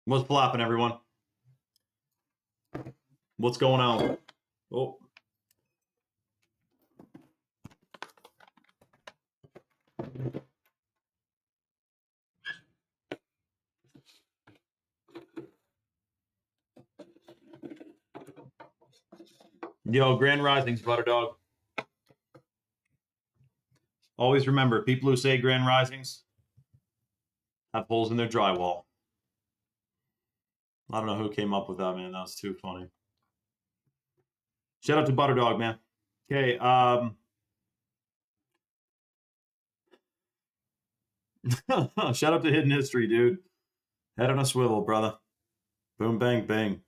What's plopping, everyone? What's going on? Oh. Yo, Grand Risings, Butter Dog. Always remember, people who say Grand Risings have holes in their drywall. I don't know who came up with that, man. That was too funny. Shout out to Butter Dog, man. Okay, shout out to Hidden History, dude. Head on a swivel, brother. Boom, bang, bang.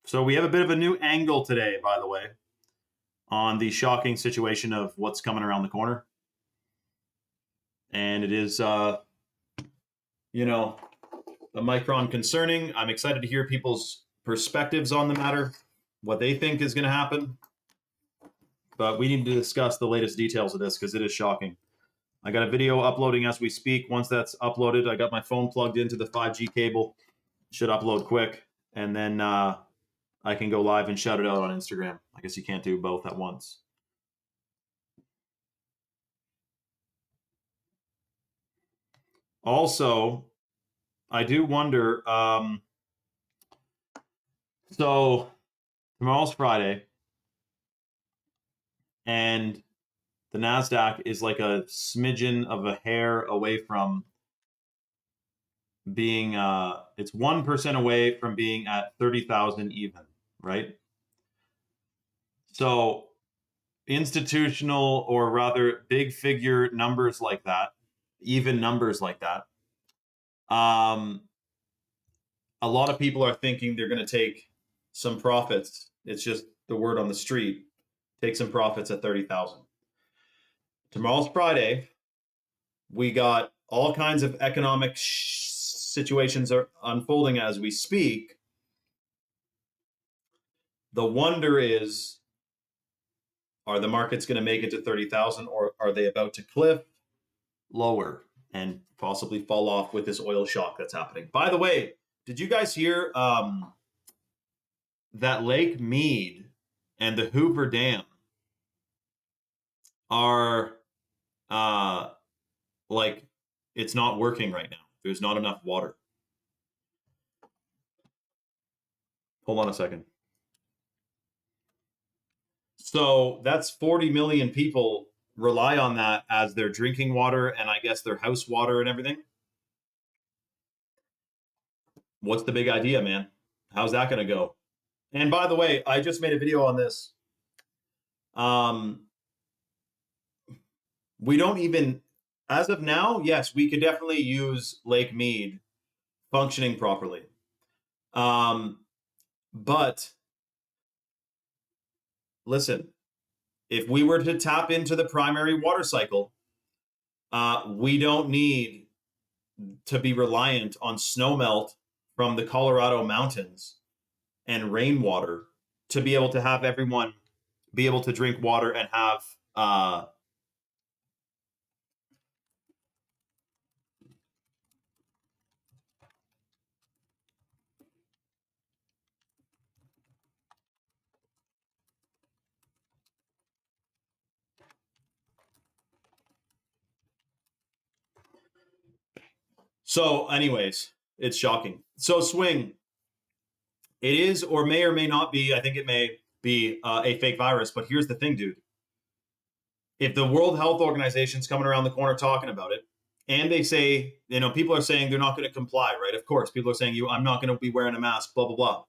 So we have a bit of a new angle today, by the way, on the shocking situation of what's coming around the corner. And it is, you know, a micron concerning. I'm excited to hear people's perspectives on the matter, what they think is going to happen. But we need to discuss the latest details of this because it is shocking. I got a video uploading as we speak. Once that's uploaded, I got my phone plugged into the 5G cable. Should upload quick. And then I can go live and shout it out on Instagram. I guess you can't do both at once. Also, I do wonder, so tomorrow's Friday, and the NASDAQ is like a smidgen of a hair away from being, it's 1% away from being at 30,000 even, right? So institutional, or rather big figure numbers like that, even numbers like that, a lot of people are thinking they're going to take some profits. It's just the word on the street. Take some profits at 30,000. Tomorrow's Friday. We got all kinds of economic situations are unfolding as we speak. The wonder is, are the markets going to make it to 30,000, or are they about to cliff lower and possibly fall off with this oil shock that's happening? By the way, did you guys hear that Lake Mead and the Hoover Dam are like, it's not working right now. There's not enough water. Hold on a second. So that's 40 million people rely on that as their drinking water and I guess their house water and everything. What's the big idea, man? How's that going to go? And by the way, I just made a video on this. We don't even, as of now, yes, we could definitely use Lake Mead functioning properly. But listen, if we were to tap into the primary water cycle, we don't need to be reliant on snowmelt from the Colorado mountains and rainwater to be able to have everyone be able to drink water and have so anyways, it's shocking. So swing, it is or may not be, I think it may be a fake virus, but here's the thing, dude. If the World Health Organization's coming around the corner talking about it, and they say, you know, people are saying they're not going to comply, right? Of course, people are saying, I'm not going to be wearing a mask, blah, blah, blah.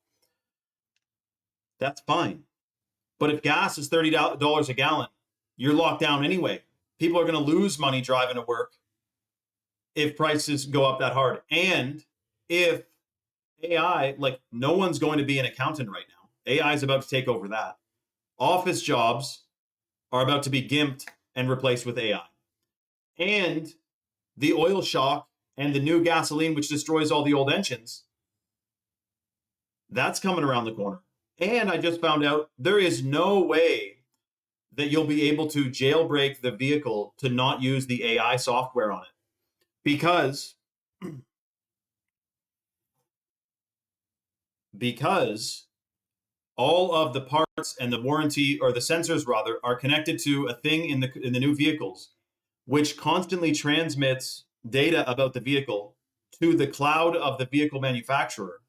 That's fine. But if gas is $30 a gallon, you're locked down anyway. People are going to lose money driving to work if prices go up that hard. And if AI, like, no one's going to be an accountant right now. AI is about to take over that. Office jobs are about to be gimped and replaced with AI. And the oil shock and the new gasoline, which destroys all the old engines, that's coming around the corner. And I just found out there is no way that you'll be able to jailbreak the vehicle to not use the AI software on it. because because all of the parts and the warranty, or the sensors rather, are connected to a thing in the new vehicles, which constantly transmits data about the vehicle to the cloud of the vehicle manufacturer.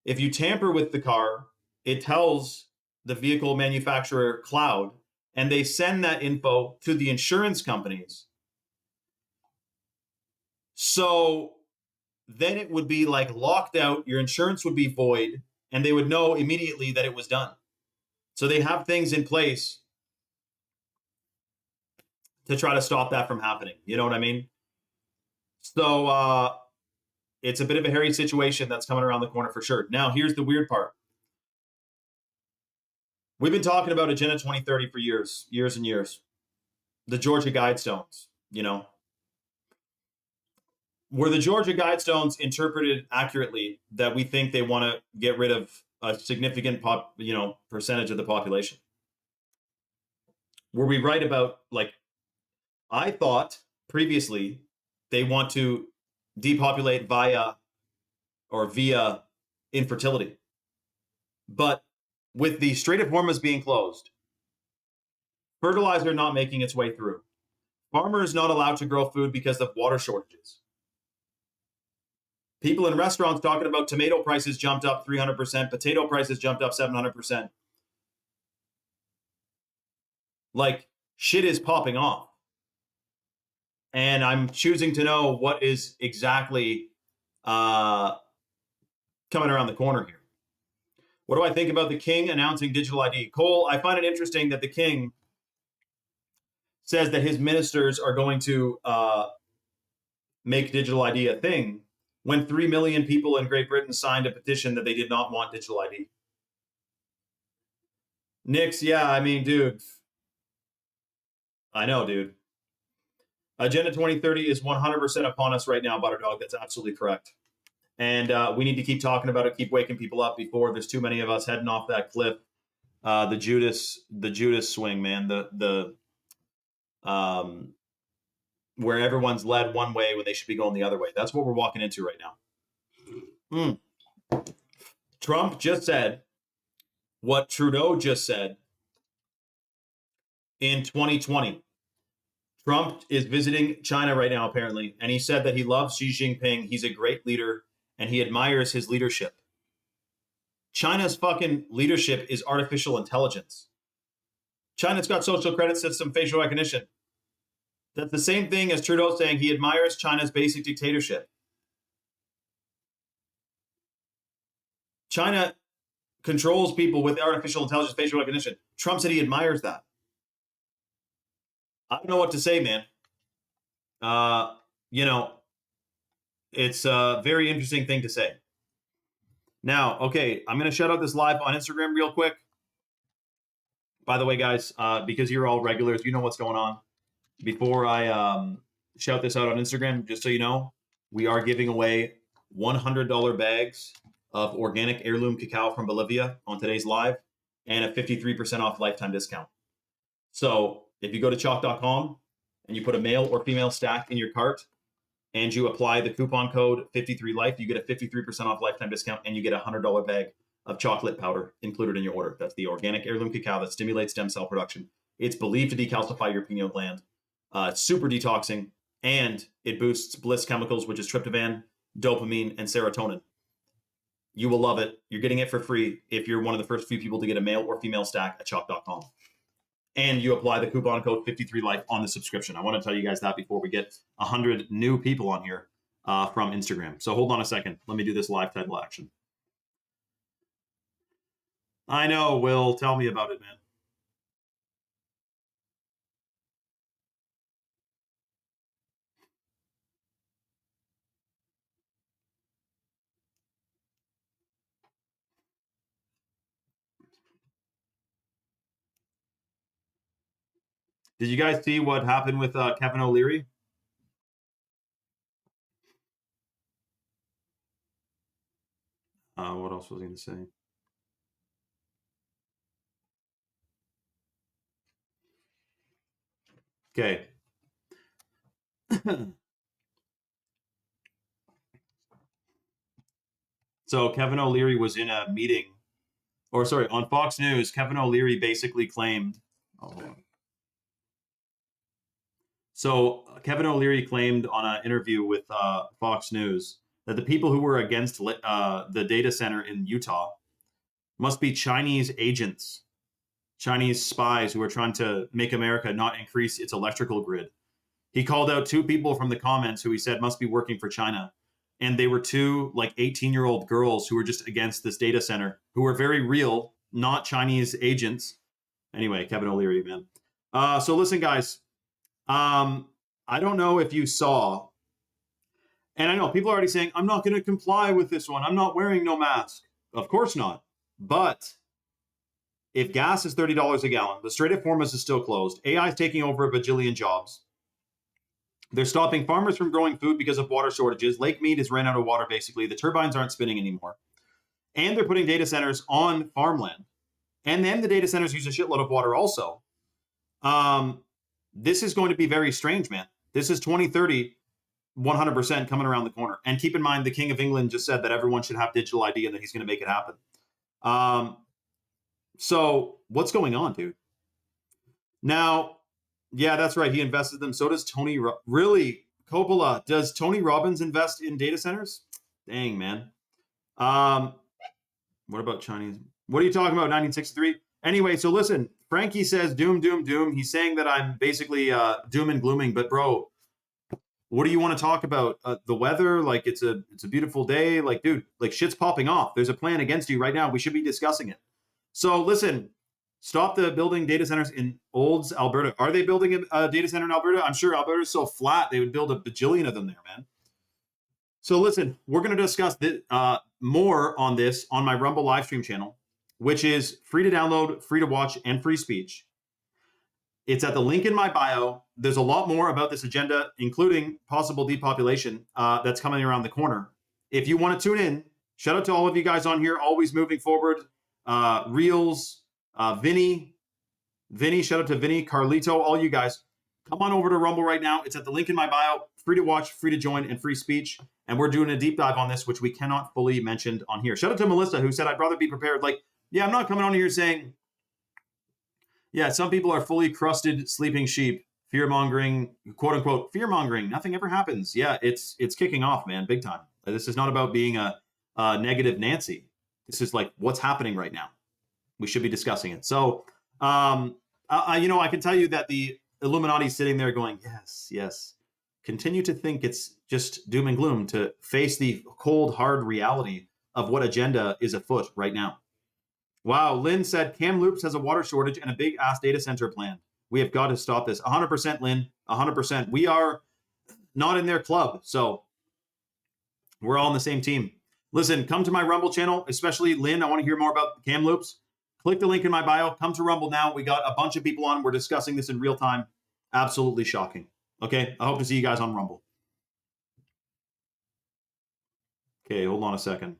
If you tamper with the car, it tells the vehicle manufacturer cloud, and they send that info to the insurance companies. So then it would be like locked out, your insurance would be void, and they would know immediately that it was done. So they have things in place to try to stop that from happening. You know what I mean? So it's a bit of a hairy situation that's coming around the corner for sure. Now, here's the weird part. We've been talking about Agenda 2030 for years and years. The Georgia Guidestones, you know. Were the Georgia Guidestones interpreted accurately that we think they want to get rid of a significant percentage of the population? Were we right about, like, I thought previously they want to depopulate via infertility. But with the Strait of Hormuz being closed, fertilizer not making its way through, farmers not allowed to grow food because of water shortages, people in restaurants talking about tomato prices jumped up 300%, potato prices jumped up 700%. Like, shit is popping off. And I'm choosing to know what is exactly coming around the corner here. What do I think about the king announcing digital ID? Cole, I find it interesting that the king says that his ministers are going to make digital ID a thing when 3 million people in Great Britain signed a petition that they did not want digital ID. Nix, yeah, I mean, dude. I know, dude. Agenda 2030 is 100% upon us right now, Butterdog. That's absolutely correct. And we need to keep talking about it, keep waking people up before there's too many of us heading off that cliff. The Judas swing, man. The where everyone's led one way when they should be going the other way. That's what we're walking into right now. Trump just said what Trudeau just said in 2020. Trump is visiting China right now, apparently, and he said that he loves Xi Jinping. He's a great leader, and he admires his leadership. China's fucking leadership is artificial intelligence. China's got social credit system, facial recognition. That's the same thing as Trudeau saying he admires China's basic dictatorship. China controls people with artificial intelligence, facial recognition. Trump said he admires that. I don't know what to say, man. It's a very interesting thing to say. Now, okay, I'm going to shout out this live on Instagram real quick. By the way, guys, because you're all regulars, you know what's going on. Before I shout this out on Instagram, just so you know, we are giving away $100 bags of organic heirloom cacao from Bolivia on today's live, and a 53% off lifetime discount. So if you go to chalk.com and you put a male or female stack in your cart, and you apply the coupon code 53life, you get a 53% off lifetime discount, and you get a $100 bag of chocolate powder included in your order. That's the organic heirloom cacao that stimulates stem cell production. It's believed to decalcify your pineal gland. It's super detoxing, and it boosts bliss chemicals, which is tryptophan, dopamine, and serotonin. You will love it. You're getting it for free if you're one of the first few people to get a male or female stack at chalk.com. And you apply the coupon code 53life on the subscription. I want to tell you guys that before we get 100 new people on here from Instagram. So hold on a second. Let me do this live title action. I know, Will. Tell me about it, man. Did you guys see what happened with Kevin O'Leary? What else was I going to say? Okay. So Kevin O'Leary was in a meeting, or sorry, on Fox News, Kevin O'Leary basically claimed, oh, hold on. So Kevin O'Leary claimed on an interview with Fox News that the people who were against the data center in Utah must be Chinese agents, Chinese spies who are trying to make America not increase its electrical grid. He called out two people from the comments who he said must be working for China. And they were two like 18-year-old girls who were just against this data center, who were very real, not Chinese agents. Anyway, Kevin O'Leary, man. So listen, guys, I don't know if you saw, and I know people are already saying, I'm not going to comply with this one. I'm not wearing no mask. Of course not. But if gas is $30 a gallon, the Strait of Hormuz is still closed, AI is taking over a bajillion jobs. They're stopping farmers from growing food because of water shortages. Lake Mead has ran out of water, basically. The turbines aren't spinning anymore. And they're putting data centers on farmland. And then the data centers use a shitload of water also. This is going to be very strange, man. This is 2030, 100% coming around the corner. And keep in mind, the King of England just said that everyone should have digital ID and that he's going to make it happen. So what's going on, dude? Now, yeah, that's right. He invested them. So does Tony. Really? Coppola, does Tony Robbins invest in data centers? Dang, man. What about Chinese? What are you talking about, 1963? Anyway, so listen, Frankie says doom, doom, doom. He's saying that I'm basically doom and glooming. But, bro, what do you want to talk about? The weather? Like, it's a beautiful day. Like, dude, like shit's popping off. There's a plan against you right now. We should be discussing it. So listen, stop the building data centers in Olds, Alberta. Are they building a data center in Alberta? I'm sure Alberta's so flat, they would build a bajillion of them there, man. So listen, we're going to discuss more on this on my Rumble live stream channel, which is free to download, free to watch, and free speech. It's at the link in my bio. There's a lot more about this agenda, including possible depopulation that's coming around the corner. If you want to tune in, shout out to all of you guys on here, always moving forward. Reels, Vinny, shout out to Vinny, Carlito, all you guys. Come on over to Rumble right now. It's at the link in my bio. Free to watch, free to join, and free speech. And we're doing a deep dive on this, which we cannot fully mention on here. Shout out to Melissa, who said, I'd rather be prepared. Like, yeah, I'm not coming on here saying, yeah, some people are fully crusted sleeping sheep, fear-mongering, quote-unquote, fear-mongering. Nothing ever happens. Yeah, it's kicking off, man, big time. This is not about being a negative Nancy. This is like what's happening right now. We should be discussing it. So, I can tell you that the Illuminati is sitting there going, yes, yes. Continue to think it's just doom and gloom to face the cold, hard reality of what agenda is afoot right now. Wow, Lynn said Kamloops has a water shortage and a big-ass data center planned. We have got to stop this. 100%, Lynn, 100%. We are not in their club, so we're all on the same team. Listen, come to my Rumble channel, especially Lynn. I want to hear more about Kamloops. Click the link in my bio. Come to Rumble now. We got a bunch of people on. We're discussing this in real time. Absolutely shocking. Okay, I hope to see you guys on Rumble. Okay, hold on a second.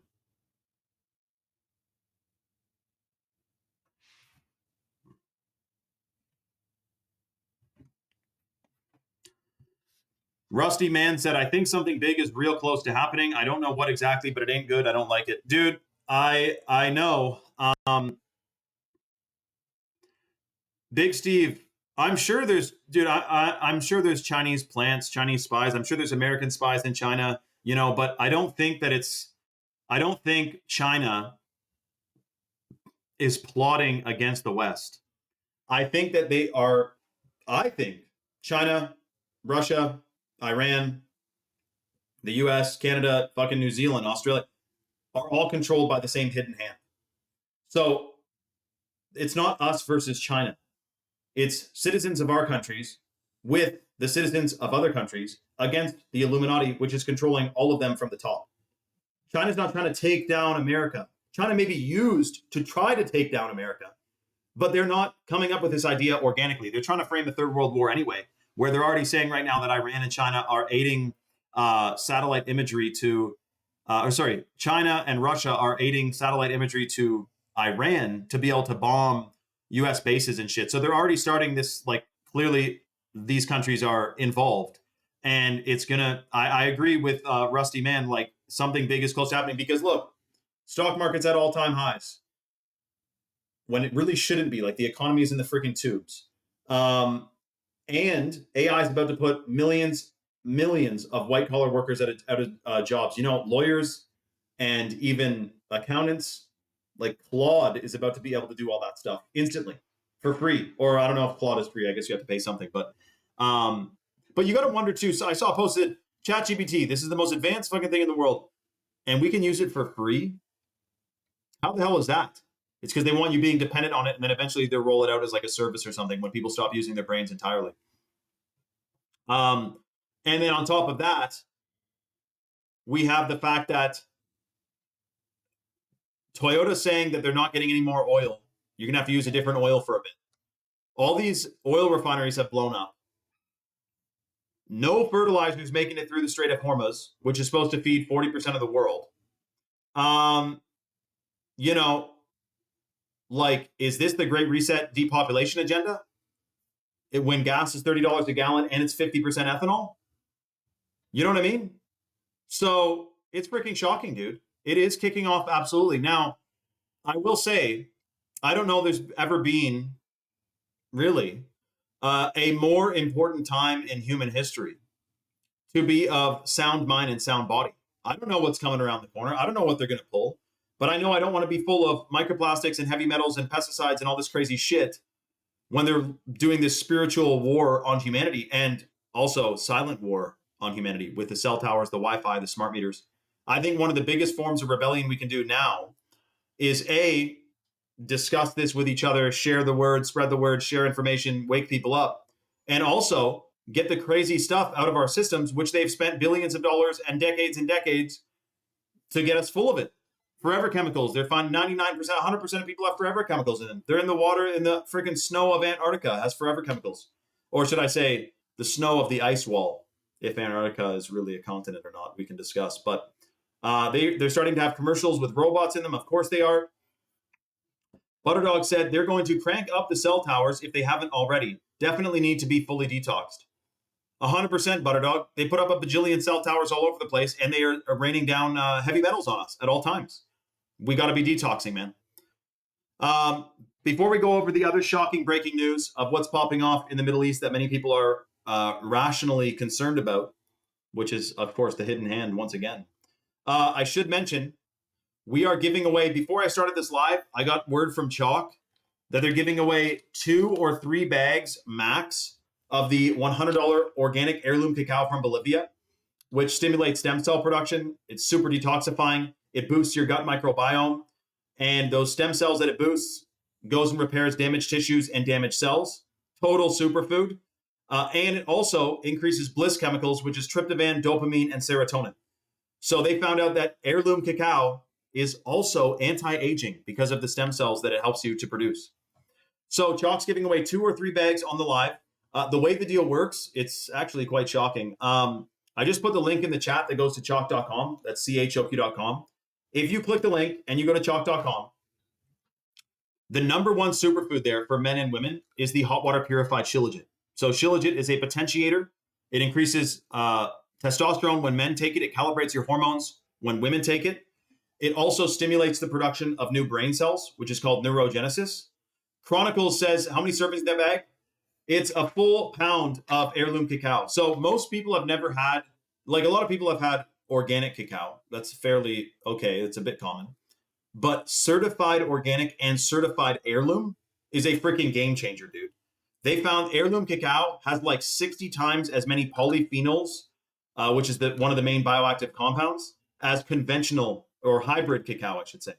Rusty Man said, I think something big is real close to happening. I don't know what exactly, but it ain't good. I don't like it. Dude, I know. Big Steve, I'm sure there's, dude, I'm sure there's Chinese plants, Chinese spies. I'm sure there's American spies in China, but I don't think China is plotting against the West. I think China, Russia, Iran, the US, Canada, fucking New Zealand, Australia are all controlled by the same hidden hand. So it's not us versus China. It's citizens of our countries with the citizens of other countries against the Illuminati, which is controlling all of them from the top. China's not trying to take down America. China may be used to try to take down America, but they're not coming up with this idea organically. They're trying to frame the Third World War anyway, where they're already saying right now that Iran and China are aiding satellite imagery to, China and Russia are aiding satellite imagery to Iran to be able to bomb U.S. bases and shit. So they're already starting this, like, clearly these countries are involved. And it's going to, I agree with Rusty Man, like something big is close to happening because look, Stock market's at all-time highs when it really shouldn't be. Like, the economy is in the freaking tubes. And AI is about to put millions of white-collar workers out of jobs. You know, lawyers and even accountants, like Claude is about to be able to do all that stuff instantly for free. Or I don't know if Claude is free. I guess you have to pay something. But you got to wonder, too. So I saw posted, ChatGPT, this is the most advanced fucking thing in the world, and we can use it for free? How the hell is that? It's because they want you being dependent on it, and then eventually they'll roll it out as like a service or something when people stop using their brains entirely. And then on top of that, we have the fact that Toyota's saying that they're not getting any more oil. You're going to have to use a different oil for a bit. All these oil refineries have blown up. No fertilizer is making it through the Strait of Hormuz, which is supposed to feed 40% of the world. You know, like, is this the Great Reset depopulation agenda? When gas is $30 a gallon and it's 50% ethanol? You know what I mean? So it's freaking shocking, dude. It is kicking off absolutely. Now, I will say, I don't know there's ever been, really, a more important time in human history to be of sound mind and sound body. I don't know what's coming around the corner. I don't know what they're going to pull. But I know I don't want to be full of microplastics and heavy metals and pesticides and all this crazy shit when they're doing this spiritual war on humanity, and also silent war on humanity with the cell towers, the Wi-Fi, the smart meters. I think one of the biggest forms of rebellion we can do now is A, discuss this with each other, share the word, spread the word, share information, wake people up, and also get the crazy stuff out of our systems, which they've spent billions of dollars and decades to get us full of it. Forever chemicals. They're finding 99%, 100% of people have forever chemicals in them. They're in the water, in the freaking snow of Antarctica has forever chemicals. Or should I say, the snow of the ice wall. If Antarctica is really a continent or not, we can discuss. But they're starting to have commercials with robots in them. Of course they are. Butterdog said they're going to crank up the cell towers if they haven't already. Definitely need to be fully detoxed. 100% Butterdog. They put up a bajillion cell towers all over the place, and they are raining down heavy metals on us at all times. We got to be detoxing, man. Before we go over the other shocking breaking news of what's popping off in the Middle East that many people are rationally concerned about, which is, of course, the hidden hand once again, I should mention we are giving away, before I started this live, I got word from Chalk that they're giving away 2 or 3 bags max of the $100 organic heirloom cacao from Bolivia, which stimulates stem cell production. It's super detoxifying. It boosts your gut microbiome. And those stem cells that it boosts goes and repairs damaged tissues and damaged cells. Total superfood. And it also increases bliss chemicals, which is tryptophan, dopamine, and serotonin. So they found out that heirloom cacao is also anti-aging because of the stem cells that it helps you to produce. So Chalk's giving away 2 or 3 bags on the live. The way the deal works, it's actually quite shocking. I just put the link in the chat that goes to chalk.com. That's CHOQ.com. If you click the link and you go to chalk.com, the number one superfood there for men and women is the hot water purified shilajit. So shilajit is a potentiator. It increases testosterone when men take it. It calibrates your hormones when women take it. It also stimulates the production of new brain cells, which is called neurogenesis. Chronicles says, how many servings in that bag? It's a full pound of heirloom cacao. So most people have never had, like a lot of people have had organic cacao. That's fairly okay. It's a bit common. But certified organic and certified heirloom is a freaking game changer, dude. They found heirloom cacao has like 60 times as many polyphenols, which is one of the main bioactive compounds, as conventional or hybrid cacao, I should say.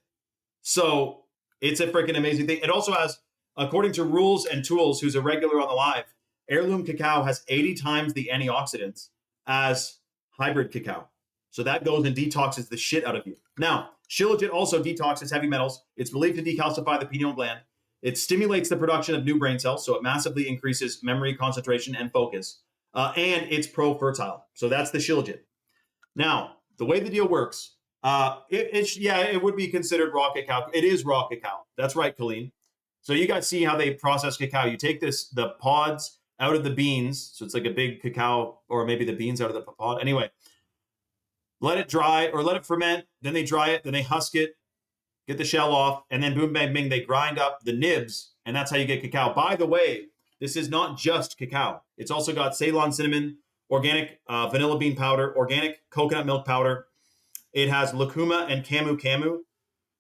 So it's a freaking amazing thing. It also has, according to Rules and Tools, who's a regular on the live, heirloom cacao has 80 times the antioxidants as hybrid cacao. So that goes and detoxes the shit out of you. Now, shilajit also detoxes heavy metals. It's believed to decalcify the pineal gland. It stimulates the production of new brain cells, so it massively increases memory, concentration, and focus. And it's pro-fertile. So that's the shilajit. Now, the way the deal works, it would be considered raw cacao. It is raw cacao. That's right, Colleen. So you guys see how they process cacao. You take the pods out of the beans. So it's like a big cacao, or maybe the beans out of the pod. Anyway, let it dry or let it ferment. Then they dry it. Then they husk it. get the shell off, and then boom, bang, bing, they grind up the nibs, and that's how you get cacao. By the way, this is not just cacao. It's also got Ceylon cinnamon, organic vanilla bean powder, organic coconut milk powder. It has lucuma and camu camu.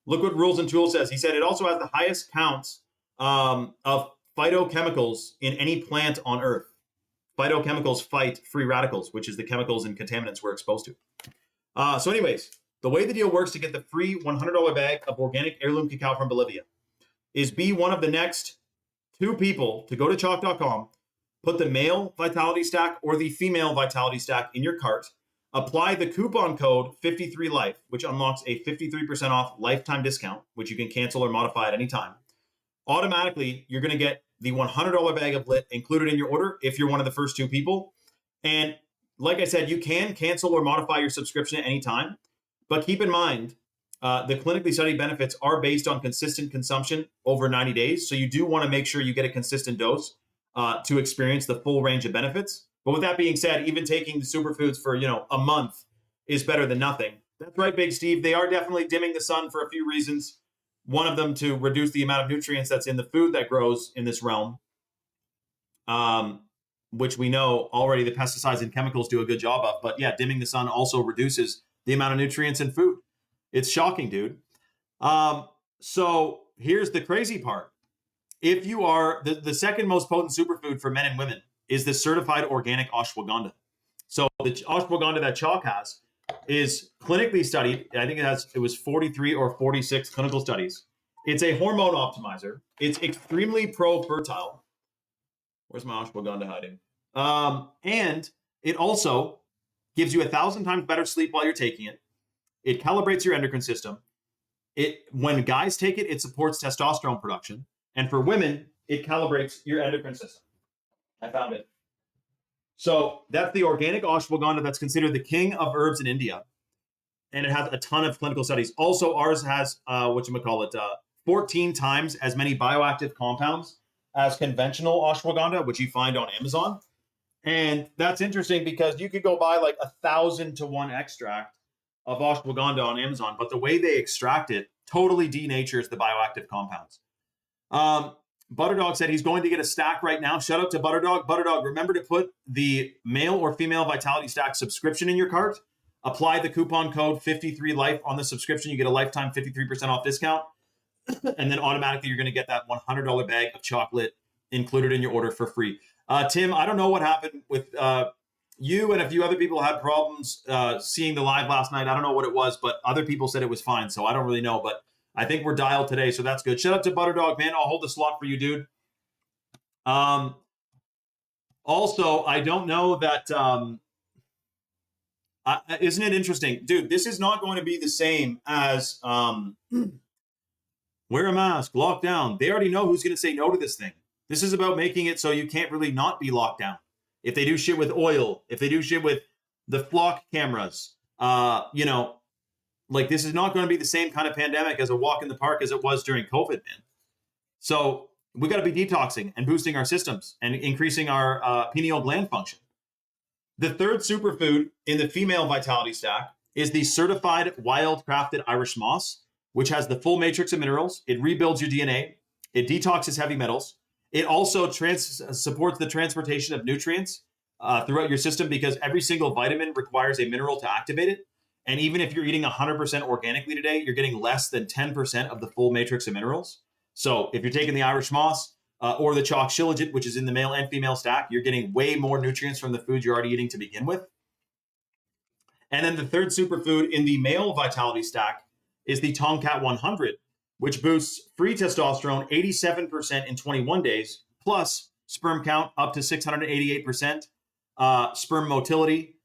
Look what Rules and Tools says. He said it also has the highest counts of phytochemicals in any plant on Earth. Phytochemicals fight free radicals, which is the chemicals and contaminants we're exposed to. So anyways, the way the deal works to get the free $100 bag of organic heirloom cacao from Bolivia is be one of the next 2 people to go to chalk.com, put the male Vitality Stack or the female Vitality Stack in your cart, apply the coupon code 53life, which unlocks a 53% off lifetime discount, which you can cancel or modify at any time. Automatically, you're going to get the $100 bag of lit included in your order if you're one of the first 2 people. And like I said, you can cancel or modify your subscription at any time. But keep in mind, the clinically studied benefits are based on consistent consumption over 90 days. So you do want to make sure you get a consistent dose to experience the full range of benefits. But with that being said, even taking the superfoods for, a month is better than nothing. That's right, Big Steve. They are definitely dimming the sun for a few reasons. One of them to reduce the amount of nutrients that's in the food that grows in this realm, which we know already the pesticides and chemicals do a good job of. But yeah, dimming the sun also reduces the amount of nutrients in food. It's shocking, dude. So here's the crazy part. If you are the second most potent superfood for men and women is the certified organic ashwagandha. So the ashwagandha that Chalk has is clinically studied. I think it was 43 or 46 clinical studies. It's a hormone optimizer. It's extremely pro-fertile. Where's my ashwagandha hiding? And it also gives you 1,000 times better sleep while you're taking it. It calibrates your endocrine system. When guys take it, it supports testosterone production. And for women, it calibrates your endocrine system. I found it. So that's the organic ashwagandha that's considered the king of herbs in India. And it has a ton of clinical studies. Also, ours has, 14 times as many bioactive compounds as conventional ashwagandha, which you find on Amazon. And that's interesting because you could go buy like 1,000 to 1 extract of ashwagandha on Amazon, but the way they extract it totally denatures the bioactive compounds. Butterdog said he's going to get a stack right now. Shout out to Butterdog. Butterdog, remember to put the male or female Vitality Stack subscription in your cart. Apply the coupon code 53life on the subscription. You get a lifetime 53% off discount. And then automatically you're going to get that $100 bag of chocolate included in your order for free. Tim, I don't know what happened with you and a few other people had problems seeing the live last night. I don't know what it was, but other people said it was fine. So I don't really know, but I think we're dialed today. So that's good. Shout out to Butterdog, man. I'll hold the slot for you, dude. Also, I don't know that, isn't it interesting? Dude, this is not going to be the same as wear a mask, lock down. They already know who's going to say no to this thing. This is about making it so you can't really not be locked down. If they do shit with oil, if they do shit with the flock cameras, like this is not going to be the same kind of pandemic as a walk in the park as it was during COVID, man. So we got to be detoxing and boosting our systems and increasing our pineal gland function. The third superfood in the female Vitality Stack is the certified wild crafted Irish moss, which has the full matrix of minerals. It rebuilds your DNA. It detoxes heavy metals. It also supports the transportation of nutrients throughout your system because every single vitamin requires a mineral to activate it. And even if you're eating 100% organically today, you're getting less than 10% of the full matrix of minerals. So if you're taking the Irish moss or the chalk shilajit, which is in the male and female stack, you're getting way more nutrients from the food you're already eating to begin with. And then the third superfood in the male Vitality Stack is the Tomcat 100, which boosts free testosterone 87% in 21 days, plus sperm count up to 688%, sperm motility,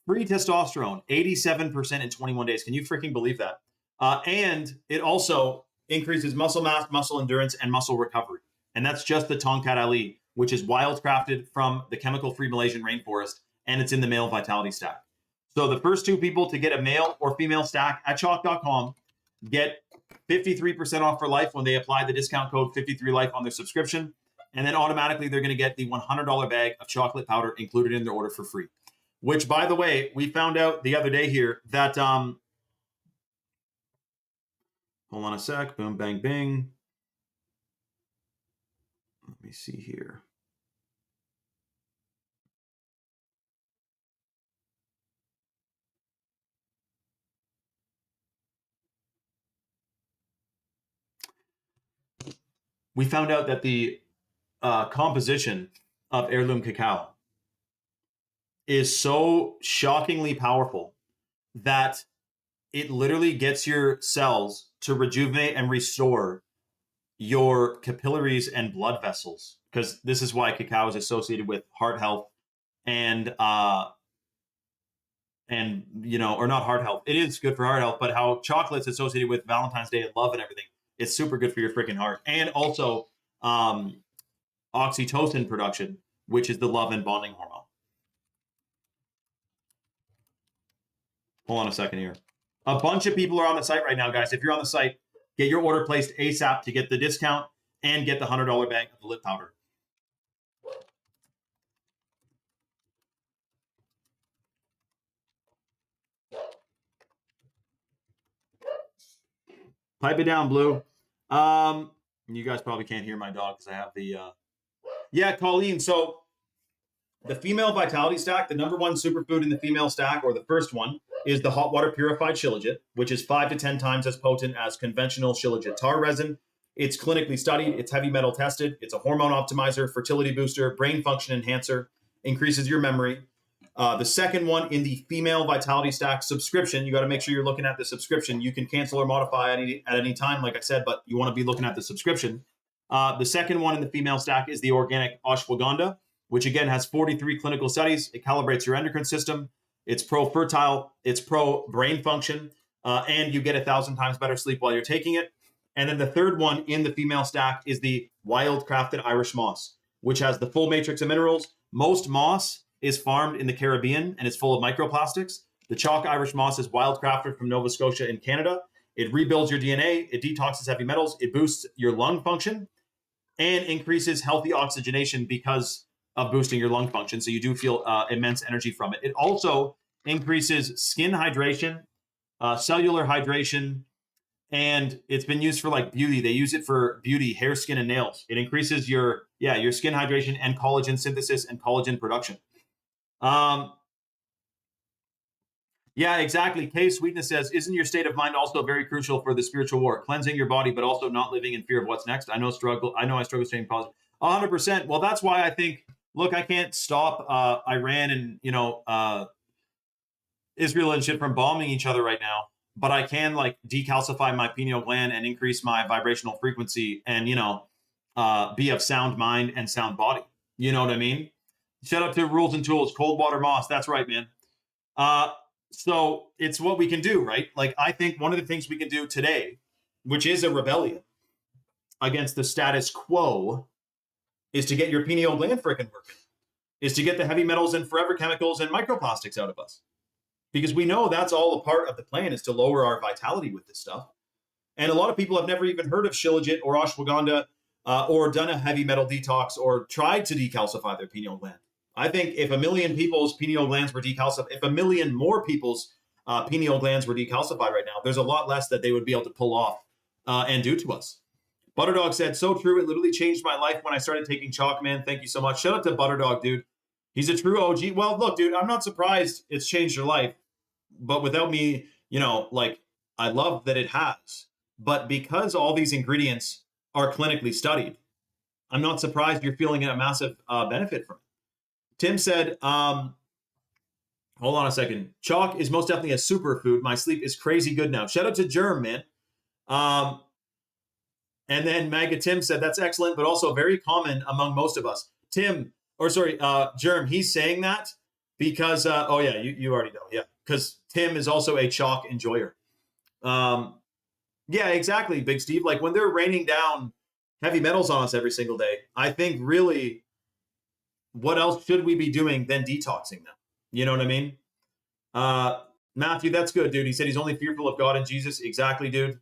free testosterone 87% in 21 days. Can you freaking believe that? And it also increases muscle mass, muscle endurance, and muscle recovery. And that's just the Tongkat Ali, which is wildcrafted from the chemical-free Malaysian rainforest, and it's in the male Vitality Stack. So the first 2 people to get a male or female stack at chalk.com get 53% off for life when they apply the discount code 53life on their subscription. And then automatically they're going to get the $100 bag of chocolate powder included in their order for free. Which, by the way, we found out the other day here that Hold on a sec. Boom, bang, bing. Let me see here. We found out that the composition of heirloom cacao is so shockingly powerful that it literally gets your cells to rejuvenate and restore your capillaries and blood vessels, because this is why cacao is associated with heart health and or not heart health. It is good for heart health, but how chocolate's associated with Valentine's Day and love and everything. It's super good for your freaking heart. And also oxytocin production, which is the love and bonding hormone. Hold on a second here. A bunch of people are on the site right now, guys. If you're on the site, get your order placed ASAP to get the discount and get the $100 bag of the lip powder. Pipe it down, Blue. You guys probably can't hear my dog because I have the yeah, Colleen. So the female vitality stack, the number one superfood in the female stack, or the first one, is the hot water purified shilajit, which is 5 to 10 times as potent as conventional shilajit tar resin. It's clinically studied, it's heavy metal tested, it's a hormone optimizer, fertility booster, brain function enhancer, increases your memory. The second one in the female vitality stack subscription, you got to make sure you're looking at the subscription. You can cancel or modify at any time, like I said, but you want to be looking at the subscription. The second one in the female stack is the organic ashwagandha, which again has 43 clinical studies. It calibrates your endocrine system. It's pro-fertile. It's pro-brain function. And you get 1,000 times better sleep while you're taking it. And then the third one in the female stack is the wild crafted Irish moss, which has the full matrix of minerals. Most moss is farmed in the Caribbean and it's full of microplastics. The chalk Irish moss is wild crafted from Nova Scotia in Canada. It rebuilds your DNA. It detoxes heavy metals. It boosts your lung function and increases healthy oxygenation because of boosting your lung function. So you do feel immense energy from it. It also increases skin hydration, cellular hydration, and it's been used for like beauty. They use it for beauty, hair, skin, and nails. It increases your skin hydration and collagen synthesis and collagen production. Yeah, exactly. Kay Sweetness says, isn't your state of mind also very crucial for the spiritual war? Cleansing your body, but also not living in fear of what's next. I know I struggle staying positive. 100%. Well, that's why I think, look, I can't stop Iran and, Israel and shit from bombing each other right now, but I can like decalcify my pineal gland and increase my vibrational frequency and, be of sound mind and sound body. You know what I mean? Shout out to Rules and Tools, Cold Water Moss. That's right, man. So it's what we can do, right? Like, I think one of the things we can do today, which is a rebellion against the status quo, is to get your pineal gland freaking working, is to get the heavy metals and forever chemicals and microplastics out of us. Because we know that's all a part of the plan, is to lower our vitality with this stuff. And a lot of people have never even heard of shilajit or ashwagandha or done a heavy metal detox or tried to decalcify their pineal gland. I think if 1 million people's pineal glands were decalcified, if 1 million more people's pineal glands were decalcified right now, there's a lot less that they would be able to pull off and do to us. Butterdog said, so true. It literally changed my life when I started taking chalk, man. Thank you so much. Shout out to Butterdog, dude. He's a true OG. Well, look, dude, I'm not surprised it's changed your life. But without me, I love that it has. But because all these ingredients are clinically studied, I'm not surprised you're feeling a massive benefit from it. Tim said, hold on a second. Chalk is most definitely a superfood. My sleep is crazy good now. Shout out to Germ, man. And then Maga Tim said, that's excellent, but also very common among most of us. Germ, he's saying that because, you already know. Yeah, because Tim is also a chalk enjoyer. Yeah, exactly, Big Steve. Like when they're raining down heavy metals on us every single day, I think really what else should we be doing than detoxing them? You know what I mean? Matthew, that's good, dude. He said he's only fearful of God and Jesus. Exactly, dude.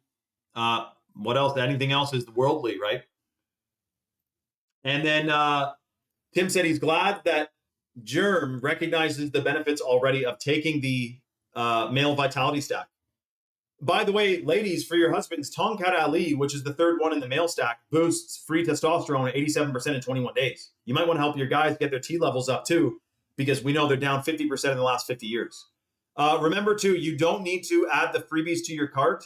What else? Anything else is worldly, right? And then Tim said he's glad that Germ recognizes the benefits already of taking the male vitality stack. By the way, ladies, for your husbands, Tongkat Ali, which is the third one in the male stack, boosts free testosterone at 87% in 21 days. You might want to help your guys get their T levels up too, because we know they're down 50% in the last 50 years. Remember too, you don't need to add the freebies to your cart,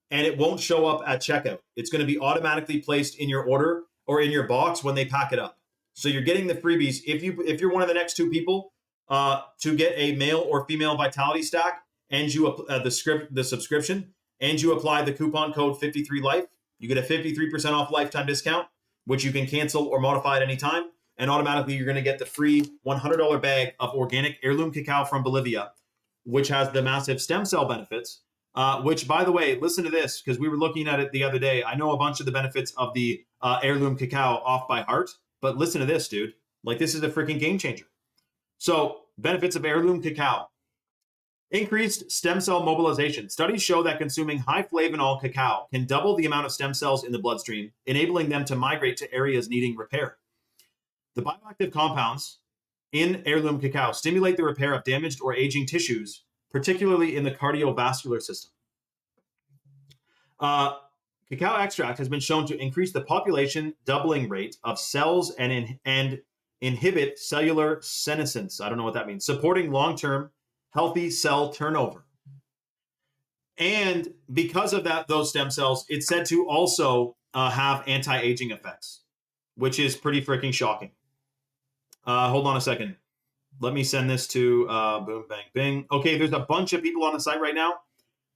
and it won't show up at checkout. It's going to be automatically placed in your order or in your box when they pack it up. So you're getting the freebies. If you're one of the next two people to get a male or female vitality stack, and you the subscription, and you apply the coupon code 53life, you get a 53% off lifetime discount, which you can cancel or modify at any time, and automatically you're going to get the free $100 bag of organic heirloom cacao from Bolivia, which has the massive stem cell benefits, which, by the way, listen to this, because we were looking at it the other day. I know a bunch of the benefits of the heirloom cacao off by heart, but listen to this, dude. Like, this is a freaking game changer. So, benefits of heirloom cacao. Increased stem cell mobilization. Studies show that consuming high flavonol cacao can double the amount of stem cells in the bloodstream, enabling them to migrate to areas needing repair. The bioactive compounds in heirloom cacao stimulate the repair of damaged or aging tissues, particularly in the cardiovascular system. Cacao extract has been shown to increase the population doubling rate of cells and inhibit cellular senescence. I don't know what that means. Supporting long-term healthy cell turnover. And because of that, those stem cells, it's said to also have anti-aging effects, which is pretty freaking shocking. Hold on a second. Let me send this to boom, bang, bing. Okay, there's a bunch of people on the site right now.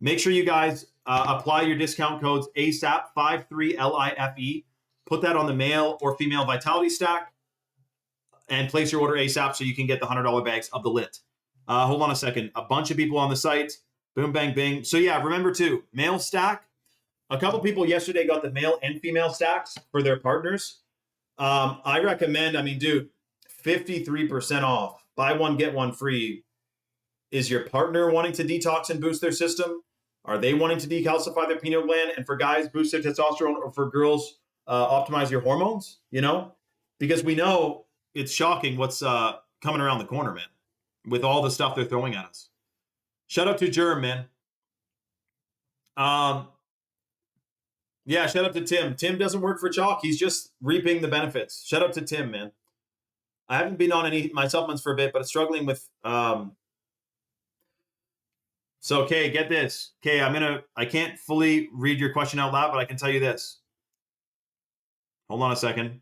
Make sure you guys apply your discount codes ASAP, 53LIFE. Put that on the male or female vitality stack and place your order ASAP so you can get the $100 bags of the lit. Hold on a second. A bunch of people on the site. Boom, bang, bing. So yeah, remember too, male stack. A couple people yesterday got the male and female stacks for their partners. I recommend, dude, 53% off. Buy one, get one free. Is your partner wanting to detox and boost their system? Are they wanting to decalcify their pineal gland? And for guys, boost their testosterone, or for girls, optimize your hormones, Because we know it's shocking what's coming around the corner, man, with all the stuff they're throwing at us. Shout out to Germ, man. Yeah, shout out to Tim. Tim doesn't work for Chalk. He's just reaping the benefits. Shout out to Tim, man. I haven't been on any my supplements for a bit, but it's struggling with So, okay, get this. Okay, I can't fully read your question out loud, but I can tell you this. Hold on a second.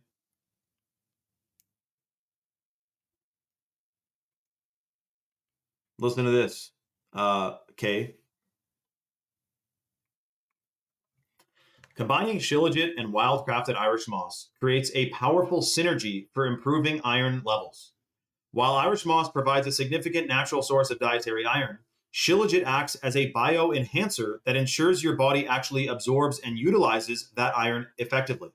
Listen to this. Okay. Combining Shilajit and wild-crafted Irish moss creates a powerful synergy for improving iron levels. While Irish moss provides a significant natural source of dietary iron, Shilajit acts as a bioenhancer that ensures your body actually absorbs and utilizes that iron effectively.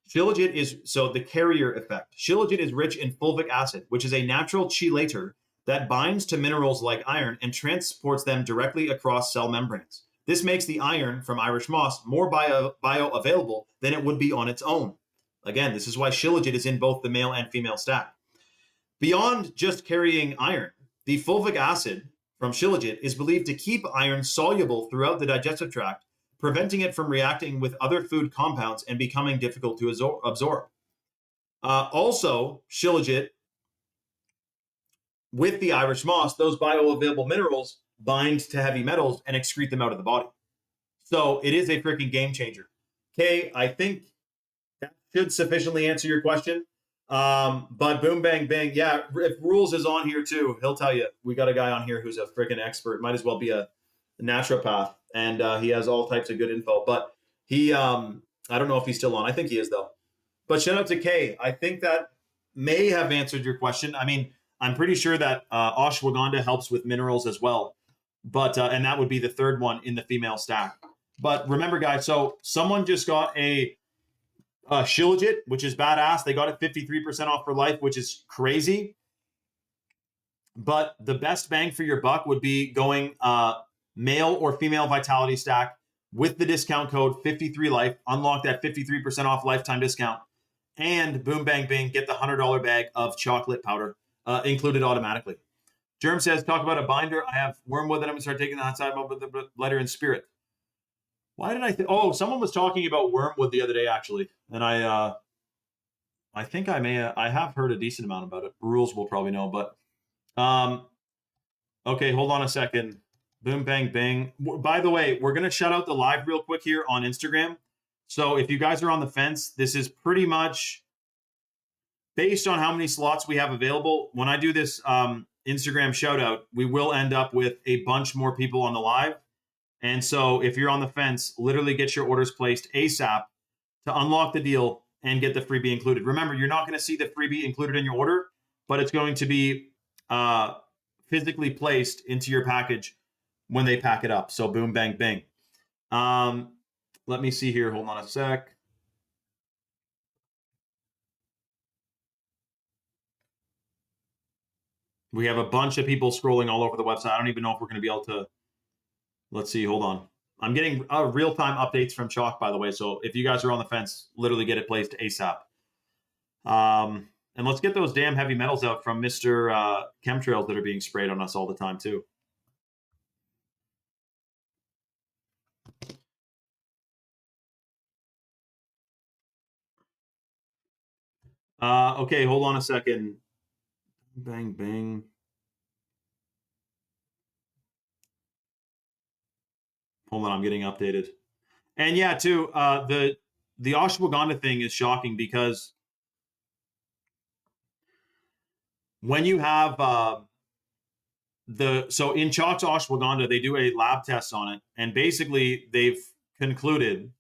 Shilajit is, so the carrier effect. Shilajit is rich in fulvic acid, which is a natural chelator that binds to minerals like iron and transports them directly across cell membranes. This makes the iron from Irish moss more bioavailable than it would be on its own. Again, this is why Shilajit is in both the male and female stack. Beyond just carrying iron, the fulvic acid from Shilajit is believed to keep iron soluble throughout the digestive tract, preventing it from reacting with other food compounds and becoming difficult to absorb. Also, Shilajit, with the Irish moss, those bioavailable minerals bind to heavy metals and excrete them out of the body. So it is a freaking game changer. Okay, I think that should sufficiently answer your question. But boom, bang, bang. Yeah, if Rules is on here too, he'll tell you. We got a guy on here who's a freaking expert. Might as well be a naturopath. And he has all types of good info. But he, I don't know if he's still on. I think he is, though. But shout out to Kay. I think that may have answered your question. I'm pretty sure that ashwagandha helps with minerals as well. But and that would be the third one in the female stack. But remember, guys, so someone just got a Shilajit, which is badass. They got it 53% off for life, which is crazy. But the best bang for your buck would be going male or female vitality stack with the discount code 53life. Unlock that 53% off lifetime discount. And boom, bang, bing, get the $100 bag of chocolate powder included automatically. Germ says, talk about a binder. I have wormwood that I'm going to start taking the hot side with the letter in spirit. Why did I think? Oh, someone was talking about wormwood the other day, actually, and I think I have heard a decent amount about it. Rules will probably know, but um, okay, hold on a second. Boom, bang, bang. By the way, we're gonna shut out the live real quick here on Instagram. So if you guys are on the fence, this is pretty much based on how many slots we have available. When I do this Instagram shout out, we will end up with a bunch more people on the live. And so if you're on the fence, literally get your orders placed ASAP to unlock the deal and get the freebie included. Remember, you're not going to see the freebie included in your order, but it's going to be physically placed into your package when they pack it up. So boom, bang, bang. Let me see here. Hold on a sec. We have a bunch of people scrolling all over the website. I don't even know if we're going to be able to. Let's see. Hold on. I'm getting real-time updates from Chalk, by the way. So if you guys are on the fence, literally get it placed ASAP. And let's get those damn heavy metals out from Mr. Chemtrails that are being sprayed on us all the time, too. Okay, hold on a second. Bang, bang. Hold on, I'm getting updated. And yeah, too, the ashwagandha thing is shocking because when you have so in Chalk's ashwagandha, they do a lab test on it, and basically they've concluded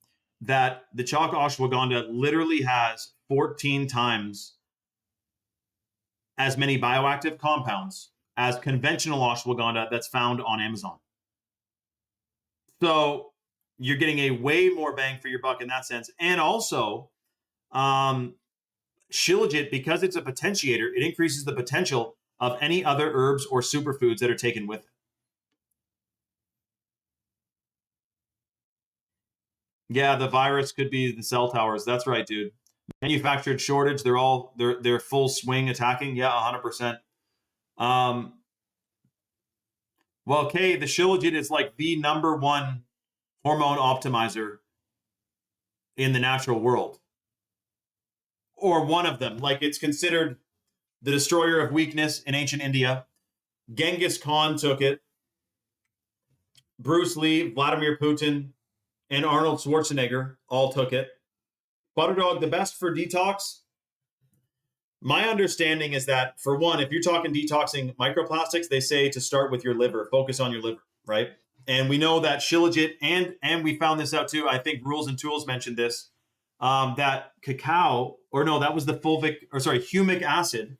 that the Chalk ashwagandha literally has 14 times as many bioactive compounds as conventional ashwagandha that's found on Amazon. So you're getting a way more bang for your buck in that sense. And also, Shilajit, because it's a potentiator, it increases the potential of any other herbs or superfoods that are taken with it. Yeah, the virus could be the cell towers. That's right, dude. Manufactured shortage. They're full swing attacking. Yeah, 100%. Well, Kay, the Shilajit is like the #1 hormone optimizer in the natural world, or one of them. Like, it's considered the destroyer of weakness in ancient India. Genghis Khan took it. Bruce Lee, Vladimir Putin, and Arnold Schwarzenegger all took it. Butterdog, the best for detox. My understanding is that, for one, if you're talking detoxing microplastics, they say to start with your liver, focus on your liver, right? And we know that Shilajit, and we found this out too, I think Rules and Tools mentioned this, that cacao, or no, that was the humic acid.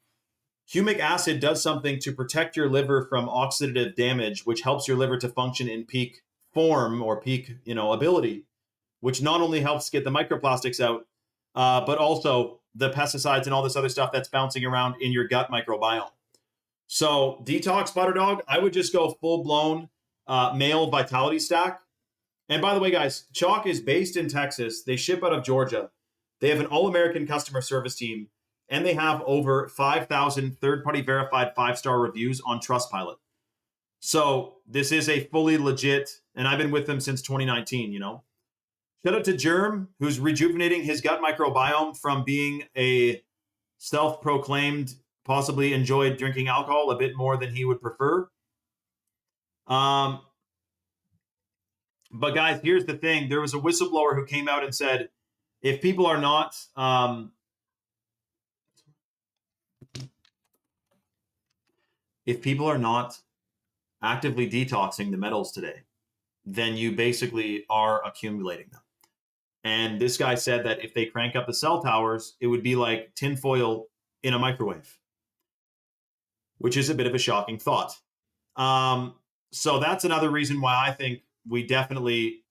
Humic acid does something to protect your liver from oxidative damage, which helps your liver to function in peak form or peak, ability, which not only helps get the microplastics out, but also the pesticides and all this other stuff that's bouncing around in your gut microbiome. So detox, Butterdog, I would just go full-blown male vitality stack. And by the way, guys, Chalk is based in Texas. They ship out of Georgia. They have an all-American customer service team, and they have over 5,000 third-party verified 5-star reviews on Trustpilot. So this is a fully legit, and I've been with them since 2019, Shout out to Germ, who's rejuvenating his gut microbiome from being a self-proclaimed, possibly enjoyed drinking alcohol a bit more than he would prefer. But guys, here's the thing. There was a whistleblower who came out and said, if people are not actively detoxing the metals today, then you basically are accumulating them. And this guy said that if they crank up the cell towers, it would be like tinfoil in a microwave, which is a bit of a shocking thought. So that's another reason why I think we definitely,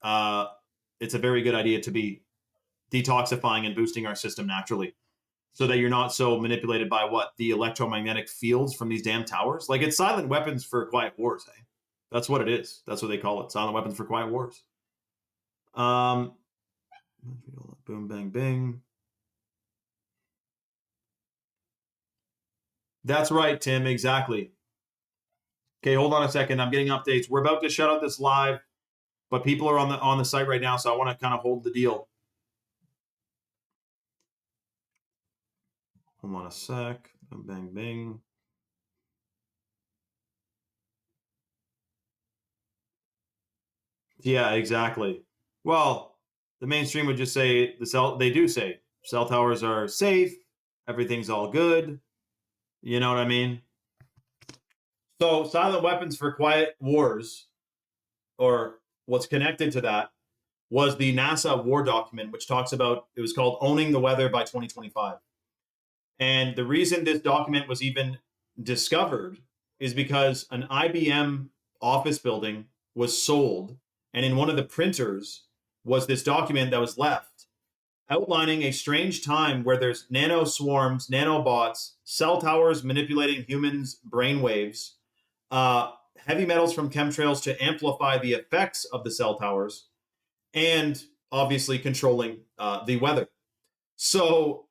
it's a very good idea to be detoxifying and boosting our system naturally so that you're not so manipulated by the electromagnetic fields from these damn towers. Like, it's silent weapons for quiet wars, eh? That's what it is. That's what they call it. Silent weapons for quiet wars. Boom, bang, bing. That's right, Tim. Exactly. Okay, hold on a second. I'm getting updates. We're about to shut out this live. but people are on the site right now, so I want to kind of hold the deal. Hold on a sec. Bang, bang. Yeah, exactly. Well, the mainstream would just say they do say cell towers are safe, everything's all good. You know what I mean? So silent weapons for quiet wars, or what's connected to that, was the NASA war document, which talks about, it was called Owning the Weather by 2025. And the reason this document was even discovered is because an IBM office building was sold, and in one of the printers was this document that was left outlining a strange time where there's nano swarms, nanobots, cell towers manipulating humans' brainwaves, heavy metals from chemtrails to amplify the effects of the cell towers, and obviously controlling the weather. So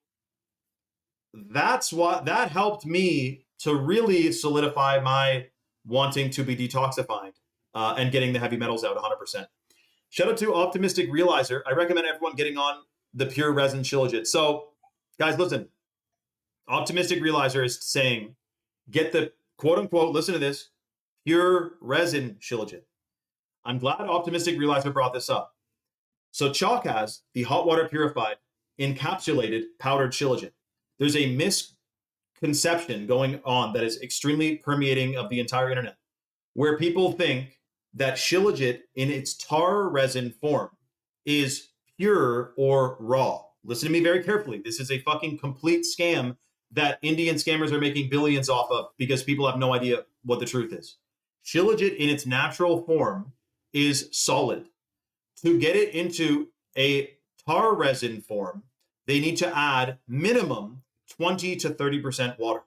that helped me to really solidify my wanting to be detoxified and getting the heavy metals out 100%. Shout out to Optimistic Realizer. I recommend everyone getting on the pure resin shilajit. So, guys, listen. Optimistic Realizer is saying, get the quote unquote, listen to this, pure resin shilajit. I'm glad Optimistic Realizer brought this up. So chalk has the hot water purified, encapsulated powdered shilajit. There's a misconception going on that is extremely permeating of the entire internet, where people think that shilajit in its tar resin form is pure or raw. Listen to me very carefully. This is a fucking complete scam that Indian scammers are making billions off of because people have no idea what the truth is. Shilajit in its natural form is solid. To get it into a tar resin form, they need to add minimum 20 to 30% water.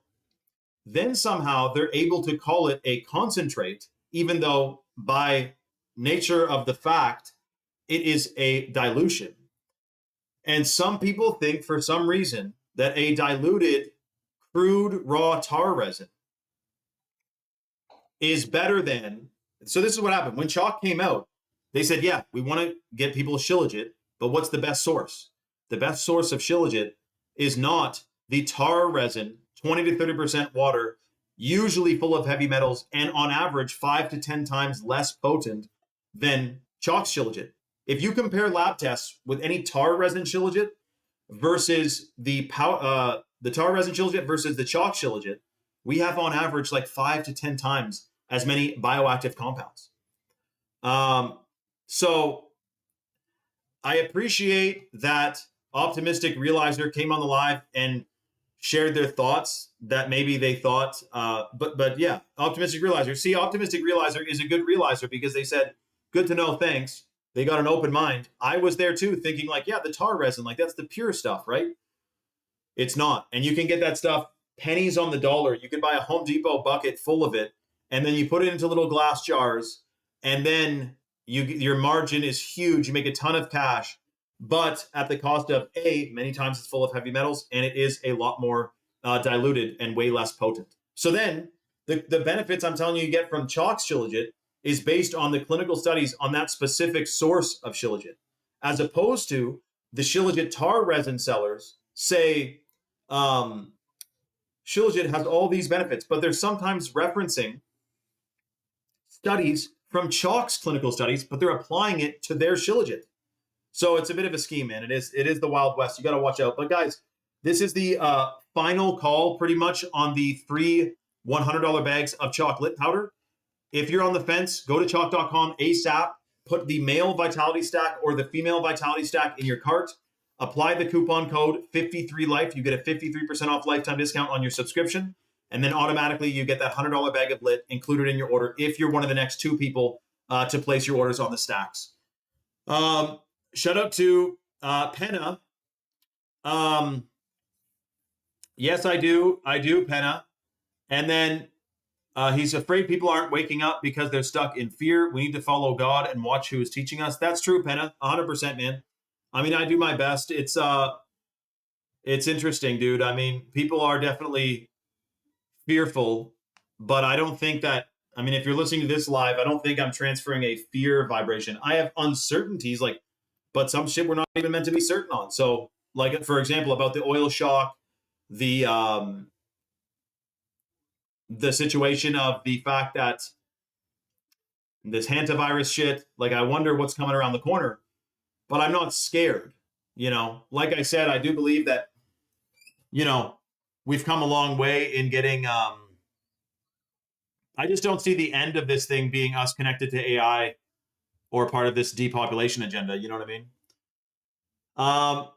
Then somehow they're able to call it a concentrate, even though by nature of the fact, it is a dilution. And some people think for some reason that a diluted crude raw tar resin is better than. So this is what happened. When chalk came out, they said, yeah, we want to get people shilajit, but what's the best source? The best source of shilajit is not the tar resin, 20 to 30% water, usually full of heavy metals, and on average 5 to 10 times less potent than chalk shilajit. If you compare lab tests with any tar resin shilajit versus the tar resin shilajit versus the chalk shilajit, we have on average like 5 to 10 times as many bioactive compounds. So I appreciate that Optimistic Realizer came on the live and shared their thoughts that maybe they thought, but yeah, Optimistic Realizer. See, Optimistic Realizer is a good realizer because they said, good to know, thanks. They got an open mind. I was there too, thinking like, yeah, the tar resin, like that's the pure stuff, right? It's not. And you can get that stuff pennies on the dollar. You can buy a Home Depot bucket full of it, and then you put it into little glass jars, and then your margin is huge. You make a ton of cash, but at the cost of many times it's full of heavy metals, and it is a lot more diluted and way less potent. So then the benefits I'm telling you get from chalk shilajit is based on the clinical studies on that specific source of shilajit, as opposed to the shilajit tar resin sellers say shilajit has all these benefits, but they're sometimes referencing studies from chalk's clinical studies, but they're applying it to their shilajit. So it's a bit of a scheme, man. It is the Wild West. You got to watch out. But guys, this is the final call pretty much on the 3 $100 bags of chocolate powder. If you're on the fence, go to chalk.com ASAP, put the male vitality stack or the female vitality stack in your cart, apply the coupon code 53life. You get a 53% off lifetime discount on your subscription. And then automatically you get that $100 bag of lit included in your order if you're one of the next 2 people to place your orders on the stacks. Shout out to Penna. Yes, I do, Penna. And then he's afraid people aren't waking up because they're stuck in fear. We need to follow God and watch who is teaching us. That's true, Penna. 100%, man. I mean, I do my best. It's interesting, dude. I mean, people are definitely fearful, but I don't think that I mean, if you're listening to this live, I don't think I'm transferring a fear vibration. I have uncertainties, like, but some shit we're not even meant to be certain on. So, like, for example, about the oil shock, the situation of the fact that this hantavirus shit, like, I wonder what's coming around the corner, but I'm not scared. You know, like I said, I do believe that, you know, we've come a long way in getting, I just don't see the end of this thing being us connected to AI or part of this depopulation agenda. You know what I mean?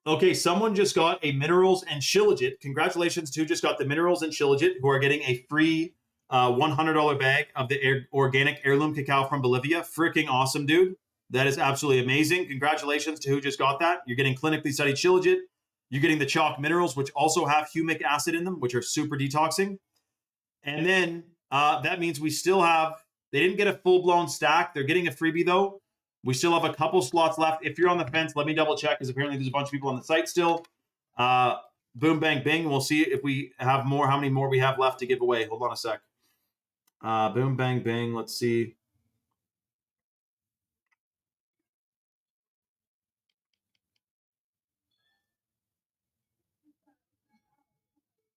Okay, someone just got a minerals and shilajit. Congratulations to who just got the minerals and shilajit, who are getting a free $100 bag of the organic heirloom cacao from Bolivia. Freaking awesome, dude. That is absolutely amazing. Congratulations to who just got that. You're getting clinically studied shilajit. You're getting the chalk minerals, which also have humic acid in them, which are super detoxing. And then that means we still have, they didn't get a full-blown stack. They're getting a freebie, though. We still have a couple slots left. If you're on the fence, let me double check, because apparently there's a bunch of people on the site still. Boom, bang, bing. We'll see if we have more, how many more we have left to give away. Hold on a sec. Boom, bang, bing. Let's see.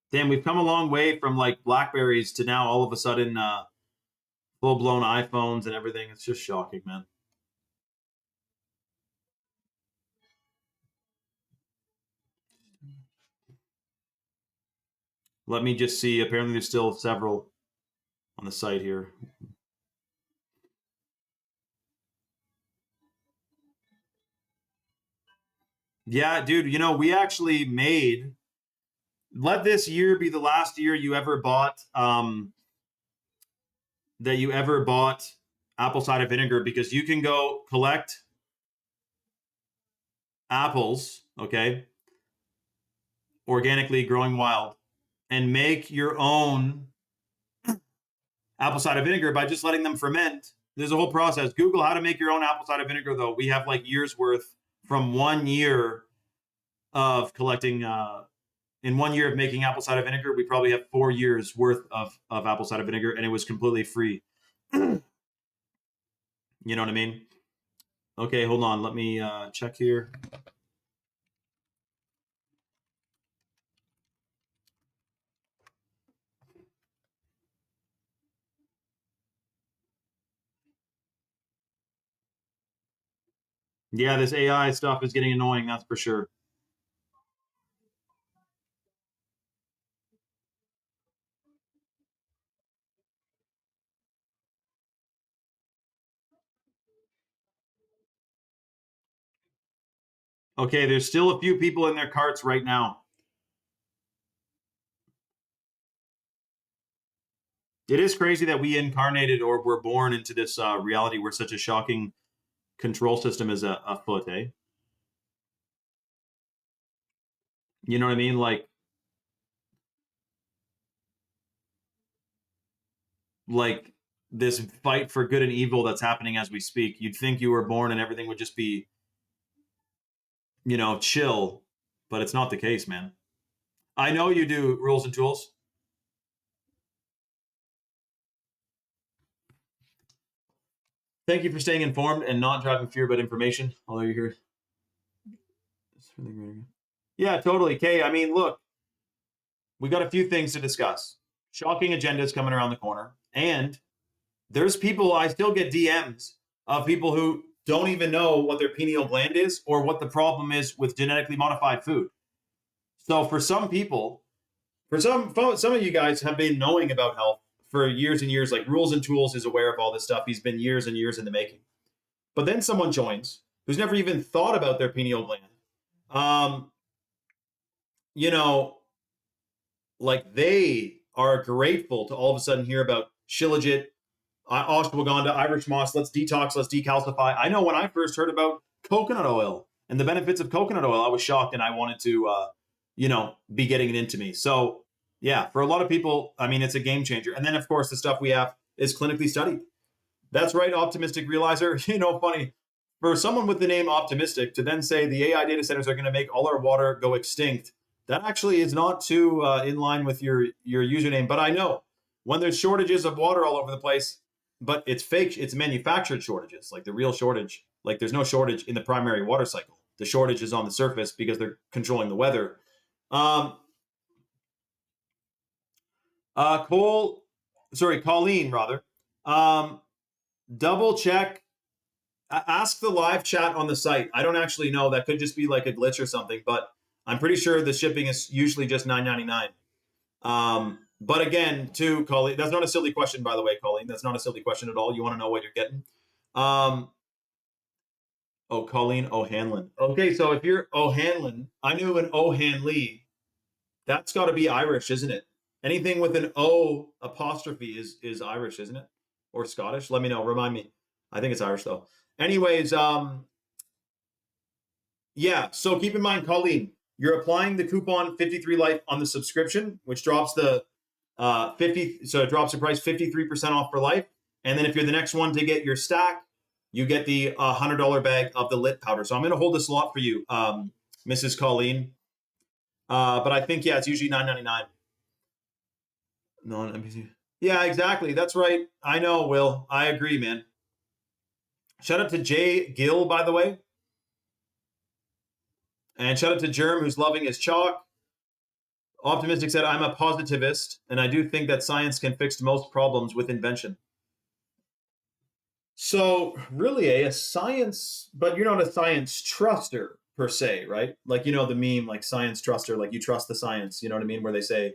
Damn, we've come a long way from like Blackberries to now all of a sudden full-blown iPhones and everything. It's just shocking, man. Let me just see. Apparently there's still several on the site here. Yeah, dude, you know, we actually made, let this year be the last year you ever bought apple cider vinegar, because you can go collect apples, okay, organically growing wild, and make your own apple cider vinegar by just letting them ferment. There's a whole process. Google how to make your own apple cider vinegar, though. We have like years worth from 1 year of collecting. In 1 year of making apple cider vinegar, we probably have 4 years worth of apple cider vinegar, and it was completely free. You know what I mean? Okay, hold on. Let me check here. Yeah, this AI stuff is getting annoying, that's for sure. Okay, there's still a few people in their carts right now. It is crazy that we incarnated or were born into this reality where such a shocking control system is afoot, eh? You know what I mean? Like this fight for good and evil that's happening as we speak. You'd think you were born and everything would just be, you know, chill, but it's not the case, man. I know you do, Rules and Tools. Thank you for staying informed and not driving fear about information, although you're here. Yeah, totally. Kay, I mean, look, we got a few things to discuss. Shocking agendas coming around the corner. And there's people, I still get DMs of people who don't even know what their pineal gland is or what the problem is with genetically modified food. So for some people, for some of you guys have been knowing about health for years and years. Like Rules and Tools is aware of all this stuff. He's been years and years in the making. But then someone joins who's never even thought about their pineal gland. You know, like they are grateful to all of a sudden hear about shilajit, ashwagandha, Irish moss. Let's detox, let's decalcify. I know when I first heard about coconut oil and the benefits of coconut oil, I was shocked and I wanted to, you know, be getting it into me. So yeah, for a lot of people, I mean, it's a game changer. And then of course the stuff we have is clinically studied. That's right, optimistic realizer. You know, funny for someone with the name optimistic to then say the AI data centers are going to make all our water go extinct. That actually is not too in line with your username. But I know when there's shortages of water all over the place, but it's fake, it's manufactured shortages, like the real shortage. Like there's no shortage in the primary water cycle. The shortage is on the surface because they're controlling the weather. Colleen, rather. Double check. Ask the live chat on the site. I don't actually know. That could just be like a glitch or something, but I'm pretty sure the shipping is usually just $9.99. But again, too, Colleen, that's not a silly question, by the way, Colleen. That's not a silly question at all. You want to know what you're getting. Oh, Colleen O'Hanlon. Okay, so if you're O'Hanlon, I knew an O'Hanley. That's got to be Irish, isn't it? Anything with an O apostrophe is Irish, isn't it? Or Scottish? Let me know. Remind me. I think it's Irish, though. Anyways, yeah, so keep in mind, Colleen, you're applying the coupon 53Life on the subscription, which drops the it drops the price 53% off for life. And then if you're the next one to get your stack, you get the $100 bag of the lit powder. So I'm going to hold this lot for you, Mrs. Colleen. But I think, yeah, it's usually $9.99. Non-NPC. Yeah, exactly. That's right. I know, Will. I agree, man. Shout out to Jay Gill, by the way. And shout out to Germ, who's loving his chalk. Optimistic said, I'm a positivist, and I do think that science can fix most problems with invention. So really, a science, but you're not a science truster per se, right? Like, you know, the meme, like science truster, like you trust the science, you know what I mean? Where they say,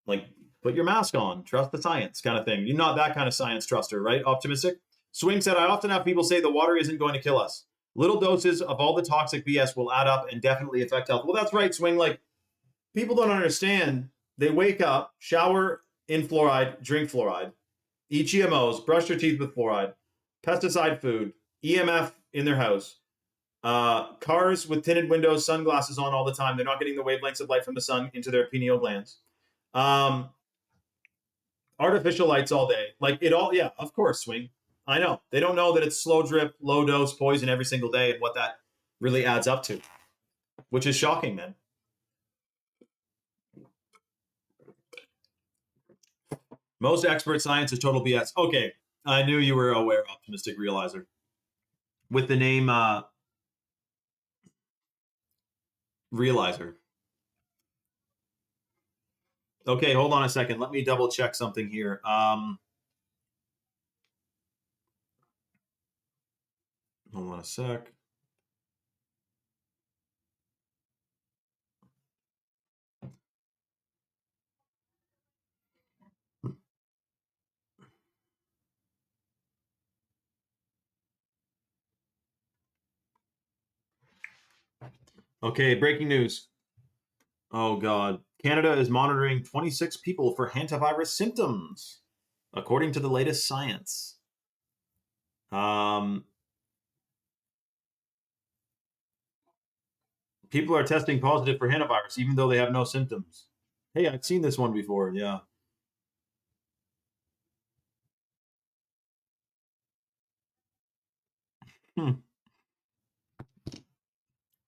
like, put your mask on, trust the science kind of thing. You're not that kind of science truster, right? Optimistic. Swing said, I often have people say the water isn't going to kill us. Little doses of all the toxic BS will add up and definitely affect health. Well, that's right, Swing. Like, people don't understand. They wake up, shower in fluoride, drink fluoride, eat GMOs, brush their teeth with fluoride, pesticide food, EMF in their house, cars with tinted windows, sunglasses on all the time. They're not getting the wavelengths of light from the sun into their pineal glands. Artificial lights all day. Like it all, yeah, of course, Swing. I know. They don't know that it's slow drip, low dose poison every single day and what that really adds up to, which is shocking, man. Most expert science is total BS. Okay, I knew you were aware, Optimistic Realizer. With the name Realizer. Okay, hold on a second. Let me double check something here. Hold on a sec. Okay, breaking news. Oh, God. Canada is monitoring 26 people for hantavirus symptoms, according to the latest science. People are testing positive for hantavirus, even though they have no symptoms. Hey, I've seen this one before, yeah.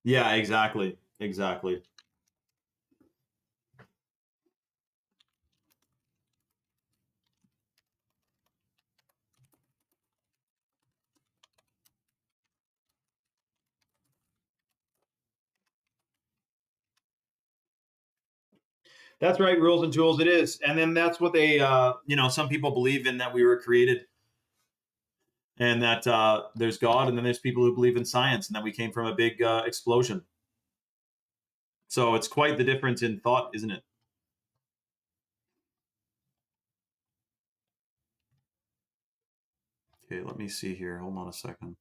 Yeah, exactly. Exactly. That's right, rules and tools it is. And then that's what they, some people believe in, that we were created and that there's God, and then there's people who believe in science and that we came from a big explosion. So it's quite the difference in thought, isn't it? Okay, let me see here. Hold on a second.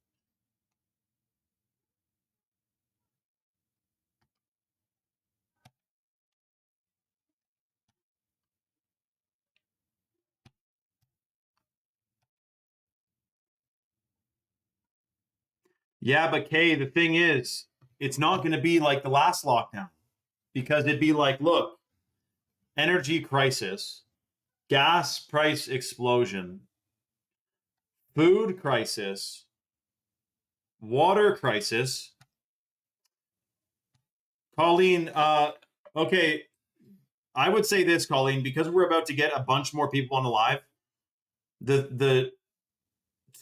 Yeah, but Kay, the thing is, it's not going to be like the last lockdown, because it'd be like, look, energy crisis, gas price explosion, food crisis, water crisis. Colleen, okay, I would say this, Colleen, because we're about to get a bunch more people on the live, the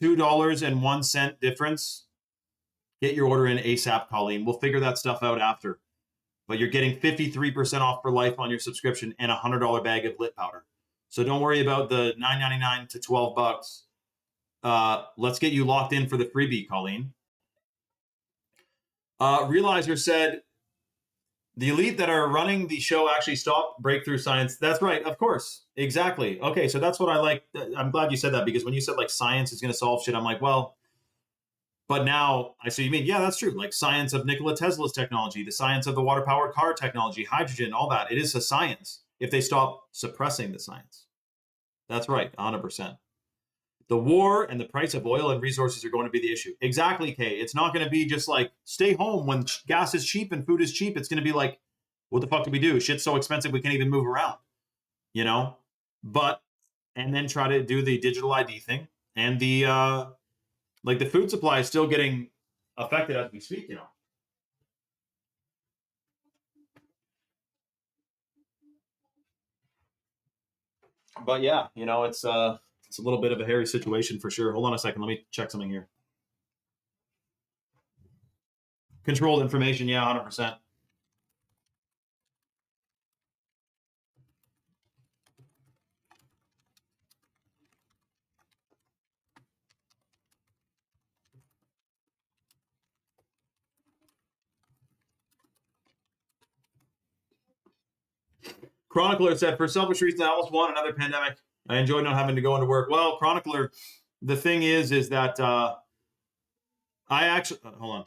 $2.01 difference, get your order in ASAP, Colleen. We'll figure that stuff out after. But you're getting 53% off for life on your subscription and a $100 bag of lit powder. So don't worry about the $9.99 to $12. Let's get you locked in for the freebie, Colleen. Realizer said, the elite that are running the show actually stopped breakthrough science. That's right, of course. Exactly. Okay, so that's what I like. I'm glad you said that, because when you said like science is going to solve shit, I'm like, well, but now I see what you mean. Yeah, that's true. Like science of Nikola Tesla's technology, the science of the water-powered car technology, hydrogen, all that. It is a science if they stop suppressing the science. That's right, 100%. The war and the price of oil and resources are going to be the issue. Exactly, Kay. It's not going to be just like, stay home when gas is cheap and food is cheap. It's going to be like, what the fuck do we do? Shit's so expensive we can't even move around, you know? But, and then try to do the digital ID thing. And the, like the food supply is still getting affected as we speak, you know? But yeah, you know, it's a little bit of a hairy situation for sure. Hold on a second. Let me check something here. Controlled information. Yeah, 100%. Chronicler said, for selfish reasons, I almost want another pandemic. I enjoy not having to go into work. Well, Chronicler, the thing is that I actually, hold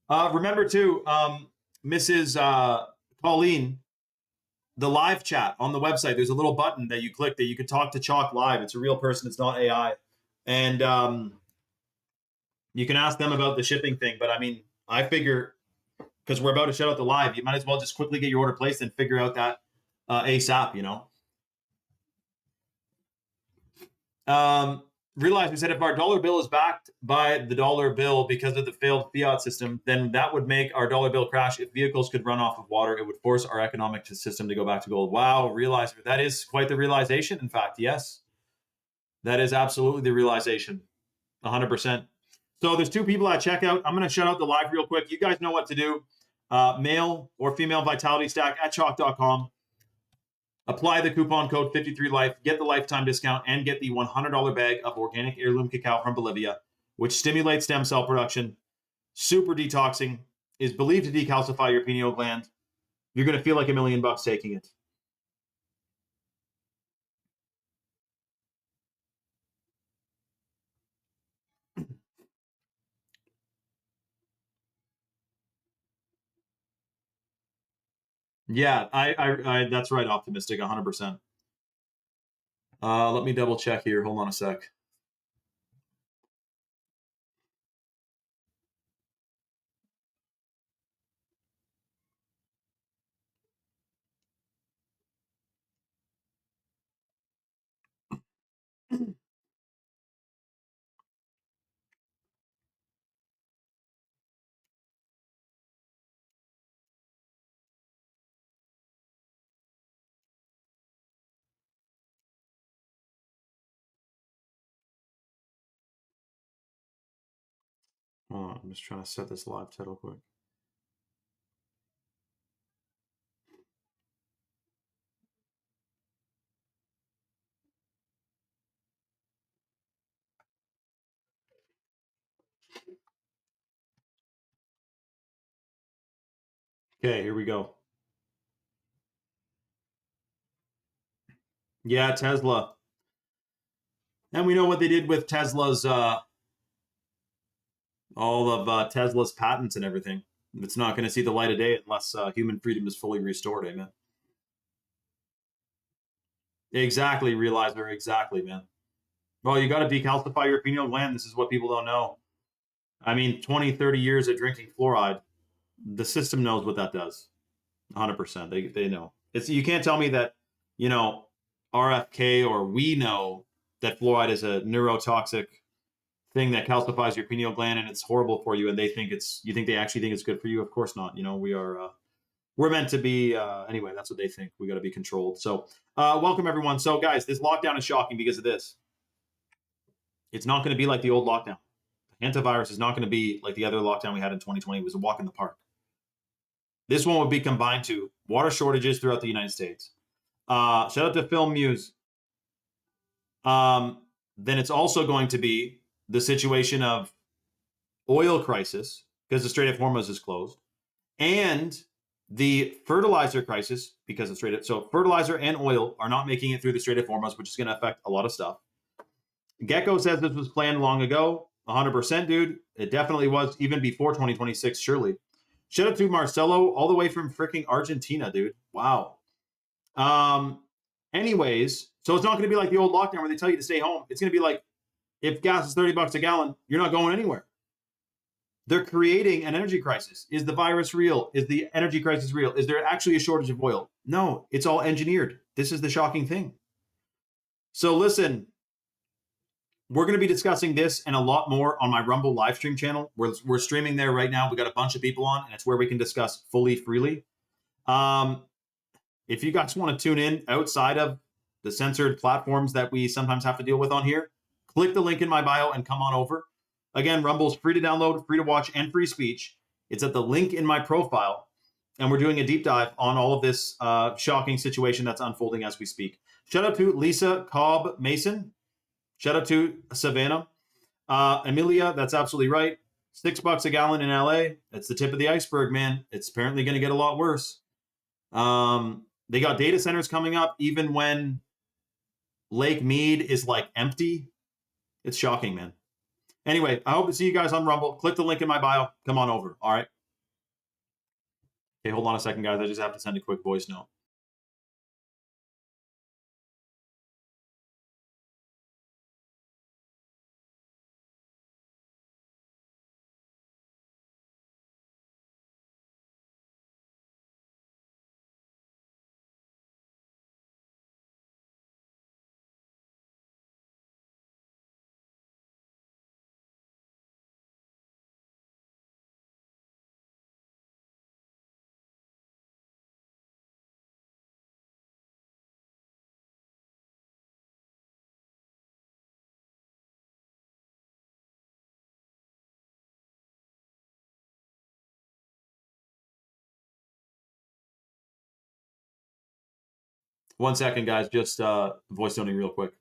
on. Remember too, Mrs. Pauline, the live chat on the website, there's a little button that you click that you can talk to Chalk live. It's a real person. It's not AI. And you can ask them about the shipping thing. But I mean, I figure, because we're about to shut out the live, you might as well just quickly get your order placed and figure out that ASAP, you know? Realize we said if our dollar bill is backed by the dollar bill because of the failed fiat system, then that would make our dollar bill crash. If vehicles could run off of water, it would force our economic system to go back to gold. Wow, realize that is quite the realization. In fact, yes, that is absolutely the realization, 100%. So there's two people at checkout. I'm going to shut out the live real quick. You guys know what to do. Male or female vitality stack at chalk.com. Apply the coupon code 53life, get the lifetime discount, and get the $100 bag of organic heirloom cacao from Bolivia, which stimulates stem cell production, super detoxing, is believed to decalcify your pineal gland. You're going to feel like $1 million taking it. Yeah, I that's right, optimistic, 100%. Let me double check here. Hold on a sec. Hold on, I'm just trying to set this live title quick. Okay, here we go. Yeah, Tesla. And we know what they did with Tesla's, all of Tesla's patents and everything. It's not going to see the light of day unless human freedom is fully restored, amen. Exactly, Realizer, exactly, man. Well, you got to decalcify your pineal gland. This is what people don't know. I mean, 20, 30 years of drinking fluoride, the system knows what that does. 100%. They know. You can't tell me that, you know, RFK or we know that fluoride is a neurotoxic thing that calcifies your pineal gland and it's horrible for you, and they think they actually think it's good for you. Of course not. You know, we're meant to be, anyway, that's what they think. We got to be controlled. So welcome everyone. So guys, this lockdown is shocking because of this. It's not going to be like the old lockdown. Hantavirus is not going to be like the other lockdown we had in 2020. It was a walk in the park. This one would be combined to water shortages throughout the United States. Shout out to Film Muse. Then it's also going to be the situation of oil crisis because the Strait of Hormuz is closed, and the fertilizer crisis because of Strait of, so fertilizer and oil are not making it through the Strait of Hormuz, which is going to affect a lot of stuff. Gecko says this was planned long ago. 100%, dude. It definitely was, even before 2026, surely. Shout out to Marcelo, all the way from freaking Argentina, dude. Wow. Anyways, so it's not going to be like the old lockdown where they tell you to stay home. It's going to be like, if gas is $30 a gallon, you're not going anywhere. They're creating an energy crisis. Is the virus real? Is the energy crisis real? Is there actually a shortage of oil? No, it's all engineered. This is the shocking thing. So listen, we're going to be discussing this and a lot more on my Rumble live stream channel. We're streaming there right now. We got a bunch of people on, and it's where we can discuss fully, freely. If you guys want to tune in outside of the censored platforms that we sometimes have to deal with on here, click the link in my bio and come on over. Again, Rumble's free to download, free to watch, and free speech. It's at the link in my profile, and we're doing a deep dive on all of this shocking situation that's unfolding as we speak. Shout out to Lisa Cobb Mason. Shout out to Savannah. Amelia, that's absolutely right. $6 a gallon in LA. That's the tip of the iceberg, man. It's apparently going to get a lot worse. They got data centers coming up even when Lake Mead is like empty. It's shocking, man. Anyway, I hope to see you guys on Rumble. Click the link in my bio. Come on over. All right. Okay, hold on a second, guys. I just have to send a quick voice note. One second, guys. Just voice noting real quick.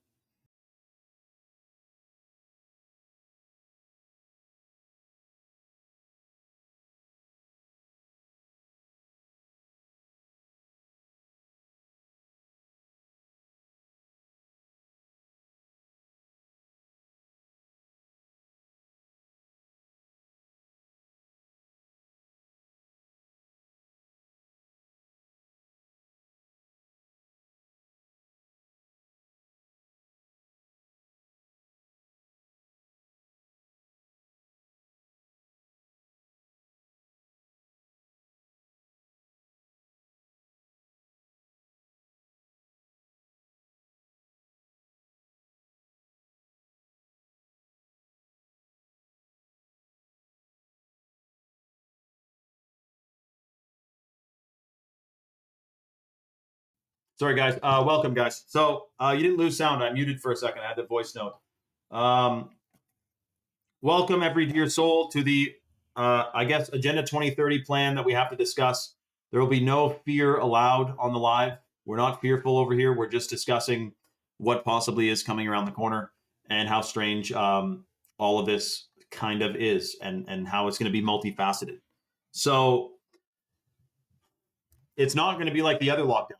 Sorry, guys. Welcome, guys. So you didn't lose sound. I muted for a second. I had the voice note. Welcome, every dear soul, to the, I guess, Agenda 2030 plan that we have to discuss. There will be no fear allowed on the live. We're not fearful over here. We're just discussing what possibly is coming around the corner and how strange all of this kind of is, and how it's going to be multifaceted. So it's not going to be like the other lockdown.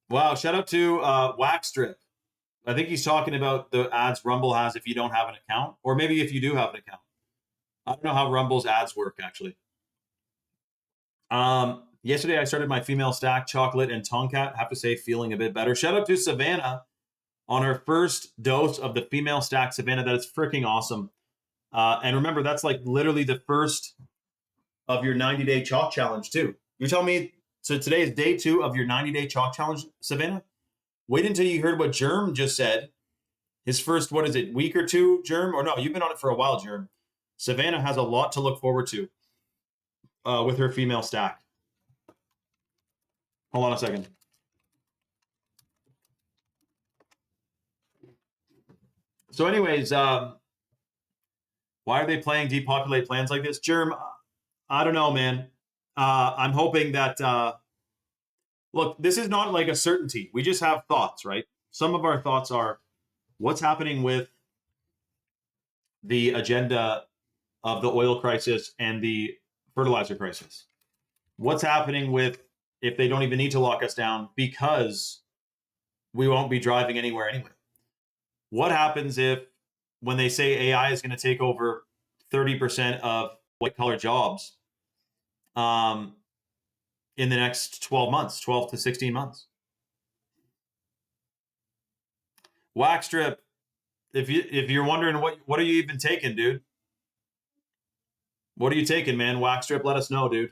Wow, shout out to Wax Strip. I think he's talking about the ads Rumble has if you don't have an account, or maybe if you do have an account. I don't know how Rumble's ads work, actually. Yesterday, I started my female stack, chocolate and Tomcat. Have to say, feeling a bit better. Shout out to Savannah on her first dose of the female stack. Savannah, that is freaking awesome. And remember, that's like literally the first of your 90-day chalk challenge, too. You're telling me, so today is day 2 of your 90-day chalk challenge, Savannah? Wait until you heard what Germ just said his first, what is it, week or two, Germ? Or no, you've been on it for a while, Germ. Savannah has a lot to look forward to with her female stack. Hold on a second. So anyways, why are they playing depopulate plans like this? Germ, I don't know, man. I'm hoping that, look, this is not like a certainty. We just have thoughts, right? Some of our thoughts are what's happening with the agenda of the oil crisis and the fertilizer crisis. What's happening with if they don't even need to lock us down because we won't be driving anywhere anyway? What happens if when they say AI is going to take over 30% of white-collar jobs in the next 12 months, 12 to 16 months? Wax strip, if you're wondering what are you even taking, dude? What are you taking, man? Wax strip, let us know, dude.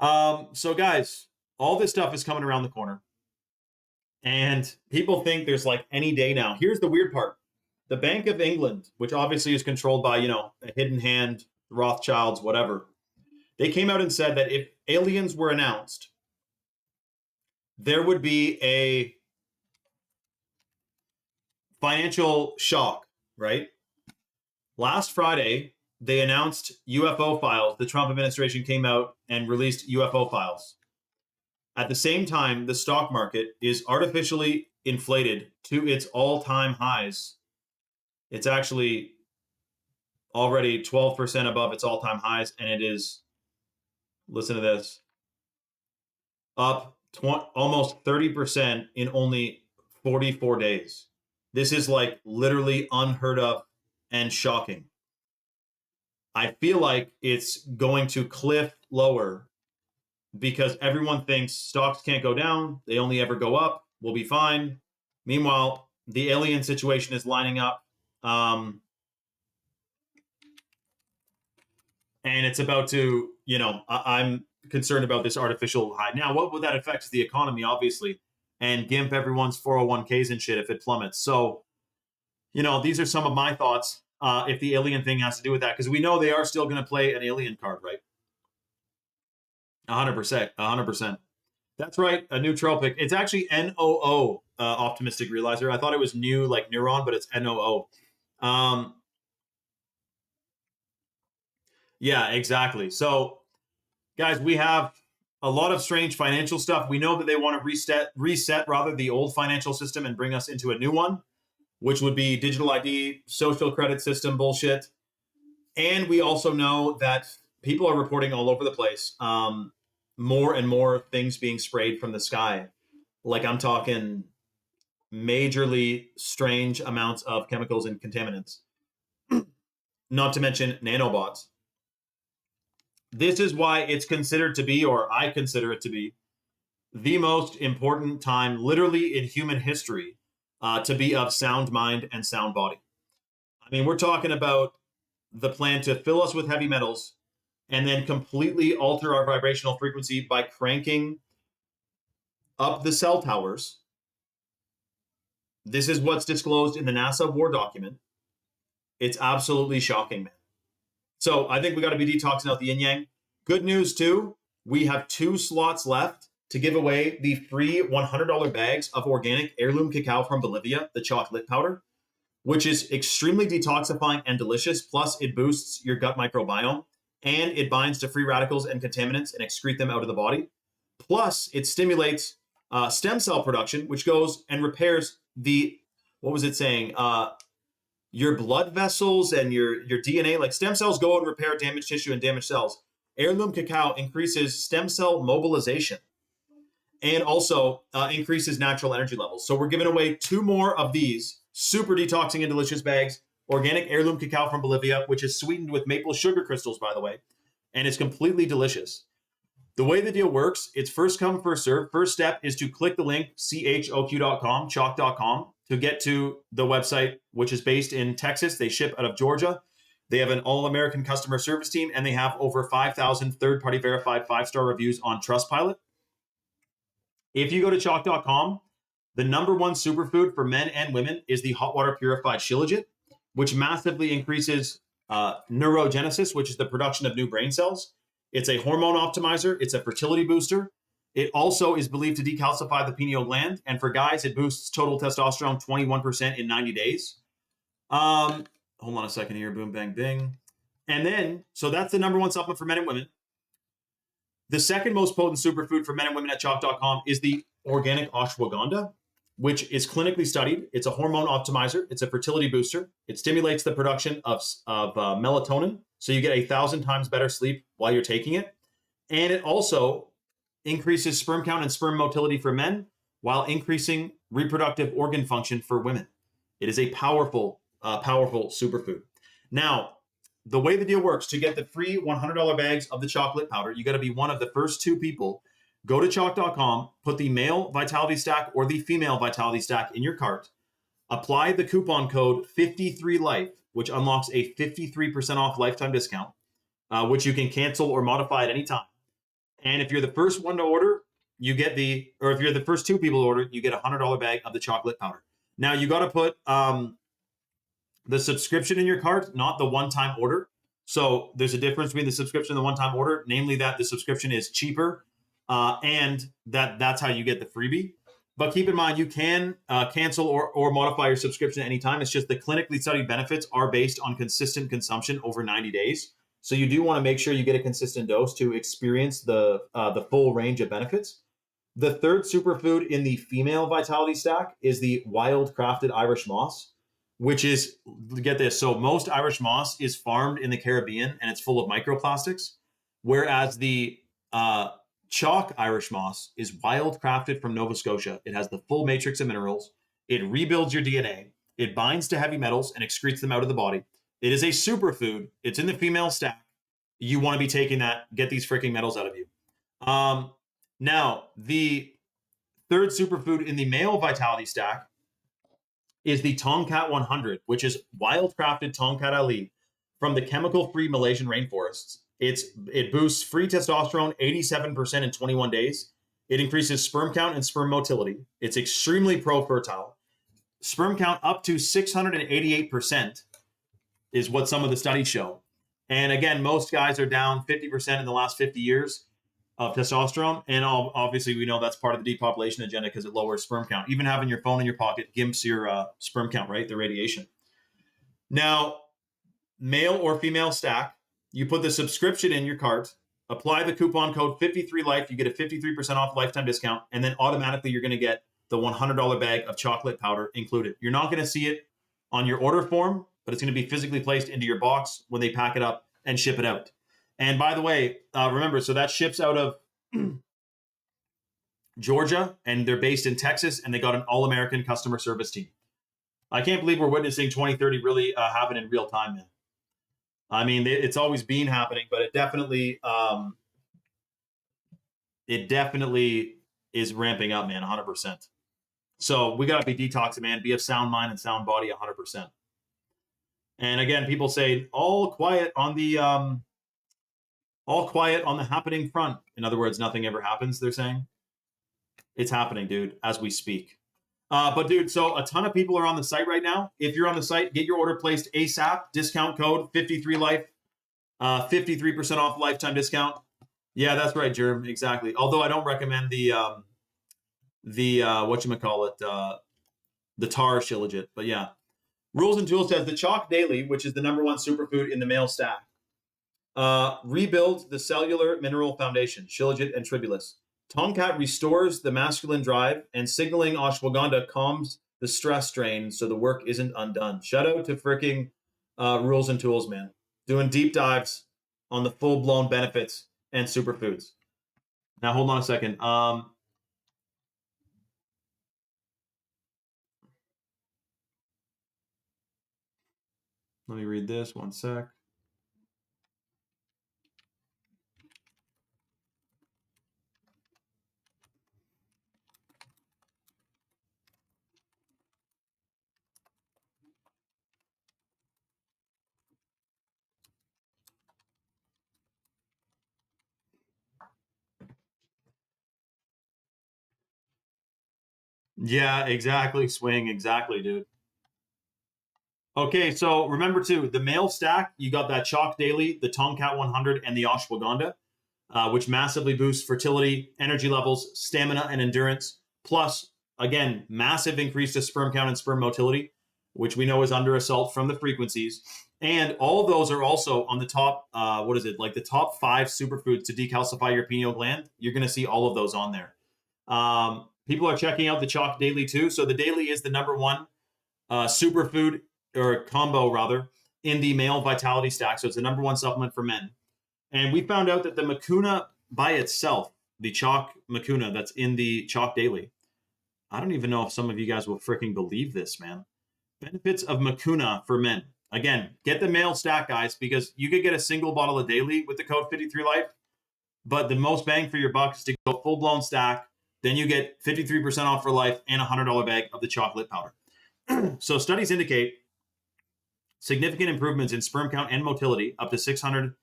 So guys, all this stuff is coming around the corner. And people think there's like any day now. Here's the weird part. The Bank of England, which obviously is controlled by, a hidden hand, Rothschilds, whatever, they came out and said that if aliens were announced, there would be a financial shock, right? Last Friday, they announced UFO files. The Trump administration came out and released UFO files. At the same time, the stock market is artificially inflated to its all-time highs. It's actually already 12% above its all-time highs, and it is, listen to this, up almost 30% in only 44 days. This is like literally unheard of and shocking. I feel like it's going to cliff lower because everyone thinks stocks can't go down. They only ever go up. We'll be fine. Meanwhile, the alien situation is lining up. And it's about to, I'm concerned about this artificial high. Now, what would that affect the economy, obviously, and gimp everyone's 401ks and shit if it plummets. So, these are some of my thoughts if the alien thing has to do with that, because we know they are still going to play an alien card, right? 100%. That's right, a new trail pick. It's actually NOO, optimistic realizer. I thought it was new, like neuron, but it's NOO. Yeah, exactly. So, guys, we have a lot of strange financial stuff. We know that they want to reset rather the old financial system and bring us into a new one, which would be digital ID, social credit system bullshit. And we also know that people are reporting all over the place. More and more things being sprayed from the sky. Like I'm talking majorly strange amounts of chemicals and contaminants. Not to mention nanobots. This is why it's considered to be, or I consider it to be, the most important time literally in human history to be of sound mind and sound body. I mean, we're talking about the plan to fill us with heavy metals and then completely alter our vibrational frequency by cranking up the cell towers. This is what's disclosed in the NASA war document. It's absolutely shocking, man. So I think we got to be detoxing out the yin yang. Good news too, we have 2 slots left to give away the free $100 bags of organic heirloom cacao from Bolivia, the chocolate powder, which is extremely detoxifying and delicious. Plus it boosts your gut microbiome and it binds to free radicals and contaminants and excrete them out of the body. Plus it stimulates stem cell production, which goes and repairs what was it saying? Your blood vessels and your DNA, like stem cells go and repair damaged tissue and damaged cells. Heirloom cacao increases stem cell mobilization and also increases natural energy levels. So we're giving away 2 more of these super detoxing and delicious bags, organic heirloom cacao from Bolivia, which is sweetened with maple sugar crystals, by the way, and it's completely delicious. The way the deal works, it's first come, first serve. First step is to click the link, choq.com, chalk.com, to get to the website, which is based in Texas. They ship out of Georgia. They have an all-American customer service team, and they have over 5,000 third-party verified 5-star reviews on Trustpilot. If you go to chalk.com, The number one superfood for men and women is the hot water purified shilajit, which massively increases neurogenesis, which is the production of new brain cells. It's a hormone optimizer. It's a fertility booster. It also is believed to decalcify the pineal gland. And for guys, it boosts total testosterone 21% in 90 days. Hold on a second here. Boom, bang, bing. And then, so that's the number one supplement for men and women. The second most potent superfood for men and women at chalk.com is the organic ashwagandha, which is clinically studied. It's a hormone optimizer. It's a fertility booster. It stimulates the production of melatonin, so you get 1,000 times better sleep while you're taking it. And it also increases sperm count and sperm motility for men while increasing reproductive organ function for women. It is a powerful, powerful superfood. Now, the way the deal works, to get the free $100 bags of the chocolate powder, you got to be one of the first 2 people. Go to chalk.com, put the male vitality stack or the female vitality stack in your cart, apply the coupon code 53life, which unlocks a 53% off lifetime discount, which you can cancel or modify at any time. And if you're the first one to order, you get or if you're the first 2 people to order, you get a $100 bag of the chocolate powder. Now, you got to put the subscription in your cart, not the one-time order. So there's a difference between the subscription and the one-time order, namely that the subscription is cheaper and that's how you get the freebie. But keep in mind, you can cancel or modify your subscription at any time. It's just the clinically studied benefits are based on consistent consumption over 90 days. So you do want to make sure you get a consistent dose to experience the full range of benefits. The third superfood in the female vitality stack is the wild crafted Irish moss, which is, get this, so most Irish moss is farmed in the Caribbean and it's full of microplastics, whereas the chalk Irish moss is wild crafted from Nova Scotia. It has the full matrix of minerals. It rebuilds your DNA. It binds to heavy metals and excretes them out of the body. It is a superfood. It's in the female stack. You want to be taking that, get these freaking metals out of you. Now, the third superfood in the male vitality stack is the Tongkat 100, which is wild crafted Tongkat Ali from the chemical-free Malaysian rainforests. It boosts free testosterone 87% in 21 days. It increases sperm count and sperm motility. It's extremely pro-fertile. Sperm count up to 688% is what some of the studies show. And again, most guys are down 50% in the last 50 years of testosterone. And obviously, we know that's part of the depopulation agenda because it lowers sperm count. Even having your phone in your pocket gimps your sperm count, right? The radiation. Now, male or female stack, you put the subscription in your cart, apply the coupon code 53life, you get a 53% off lifetime discount, and then automatically you're going to get the $100 bag of chocolate powder included. You're not going to see it on your order form, but it's going to be physically placed into your box when they pack it up and ship it out. And by the way, remember, so that ships out of Georgia, and they're based in Texas, and they got an all-American customer service team. I can't believe we're witnessing 2030 really happen in real time, man. I mean, it's always been happening, but it definitely is ramping up, man, 100%. So we got to be detoxing, man. Be of sound mind and sound body 100%. And again, people say all quiet on the happening front. In other words, nothing ever happens, they're saying. It's happening, dude, as we speak. But dude, so a ton of people are on the site right now. If you're on the site, get your order placed ASAP. Discount code 53life, 53% off lifetime discount. Yeah, that's right, Germ. Exactly. Although I don't recommend the whatchamacallit, the tar shilajit. But yeah. Rules and Tools says the Chalk Daily, which is the #1 superfood in the male stack, rebuilds the cellular mineral foundation, shilajit and tribulus. Tongkat restores the masculine drive, and signaling ashwagandha calms the stress drain so the work isn't undone. Shout out to freaking Rules and Tools, man. Doing deep dives on the full-blown benefits and superfoods. Now, hold on a second. Let me read this, one sec. Yeah, exactly. Swing, exactly, dude. Okay, so remember too, the male stack, you got that Chalk Daily, the Tomcat 100, and the Ashwagandha, which massively boosts fertility, energy levels, stamina, and endurance. Plus, again, massive increase to sperm count and sperm motility, which we know is under assault from the frequencies. And all of those are also on the top, what is it, like the top 5 superfoods to decalcify your pineal gland. You're going to see all of those on there. People are checking out the Chalk Daily too. So the Daily is the #1 superfood or combo rather in the male vitality stack. So it's the #1 supplement for men. And we found out that the Mucuna by itself, the Chalk Mucuna that's in the Chalk Daily, I don't even know if some of you guys will freaking believe this, man. Benefits of Mucuna for men. Again, get the male stack, guys, because you could get a single bottle of Daily with the code 53Life, but the most bang for your buck is to go full-blown stack. Then you get 53% off for life and a $100 bag of the chocolate powder. So studies indicate significant improvements in sperm count and motility, up to 600%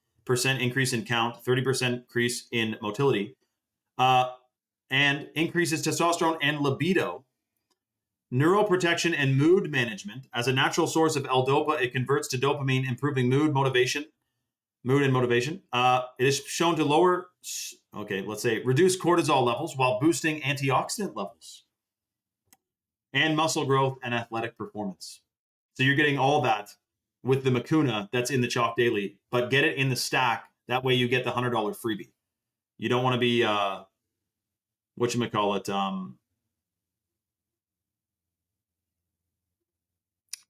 increase in count, 30% increase in motility, and increases testosterone and libido. Neuroprotection and mood management. As a natural source of L-Dopa, it converts to dopamine, improving mood and motivation. It is shown to lower, let's say, reduce cortisol levels while boosting antioxidant levels and muscle growth and athletic performance. So you're getting all that with the Mucuna that's in the Chalk Daily, but get it in the stack. That way you get the $100 freebie. You don't want to be,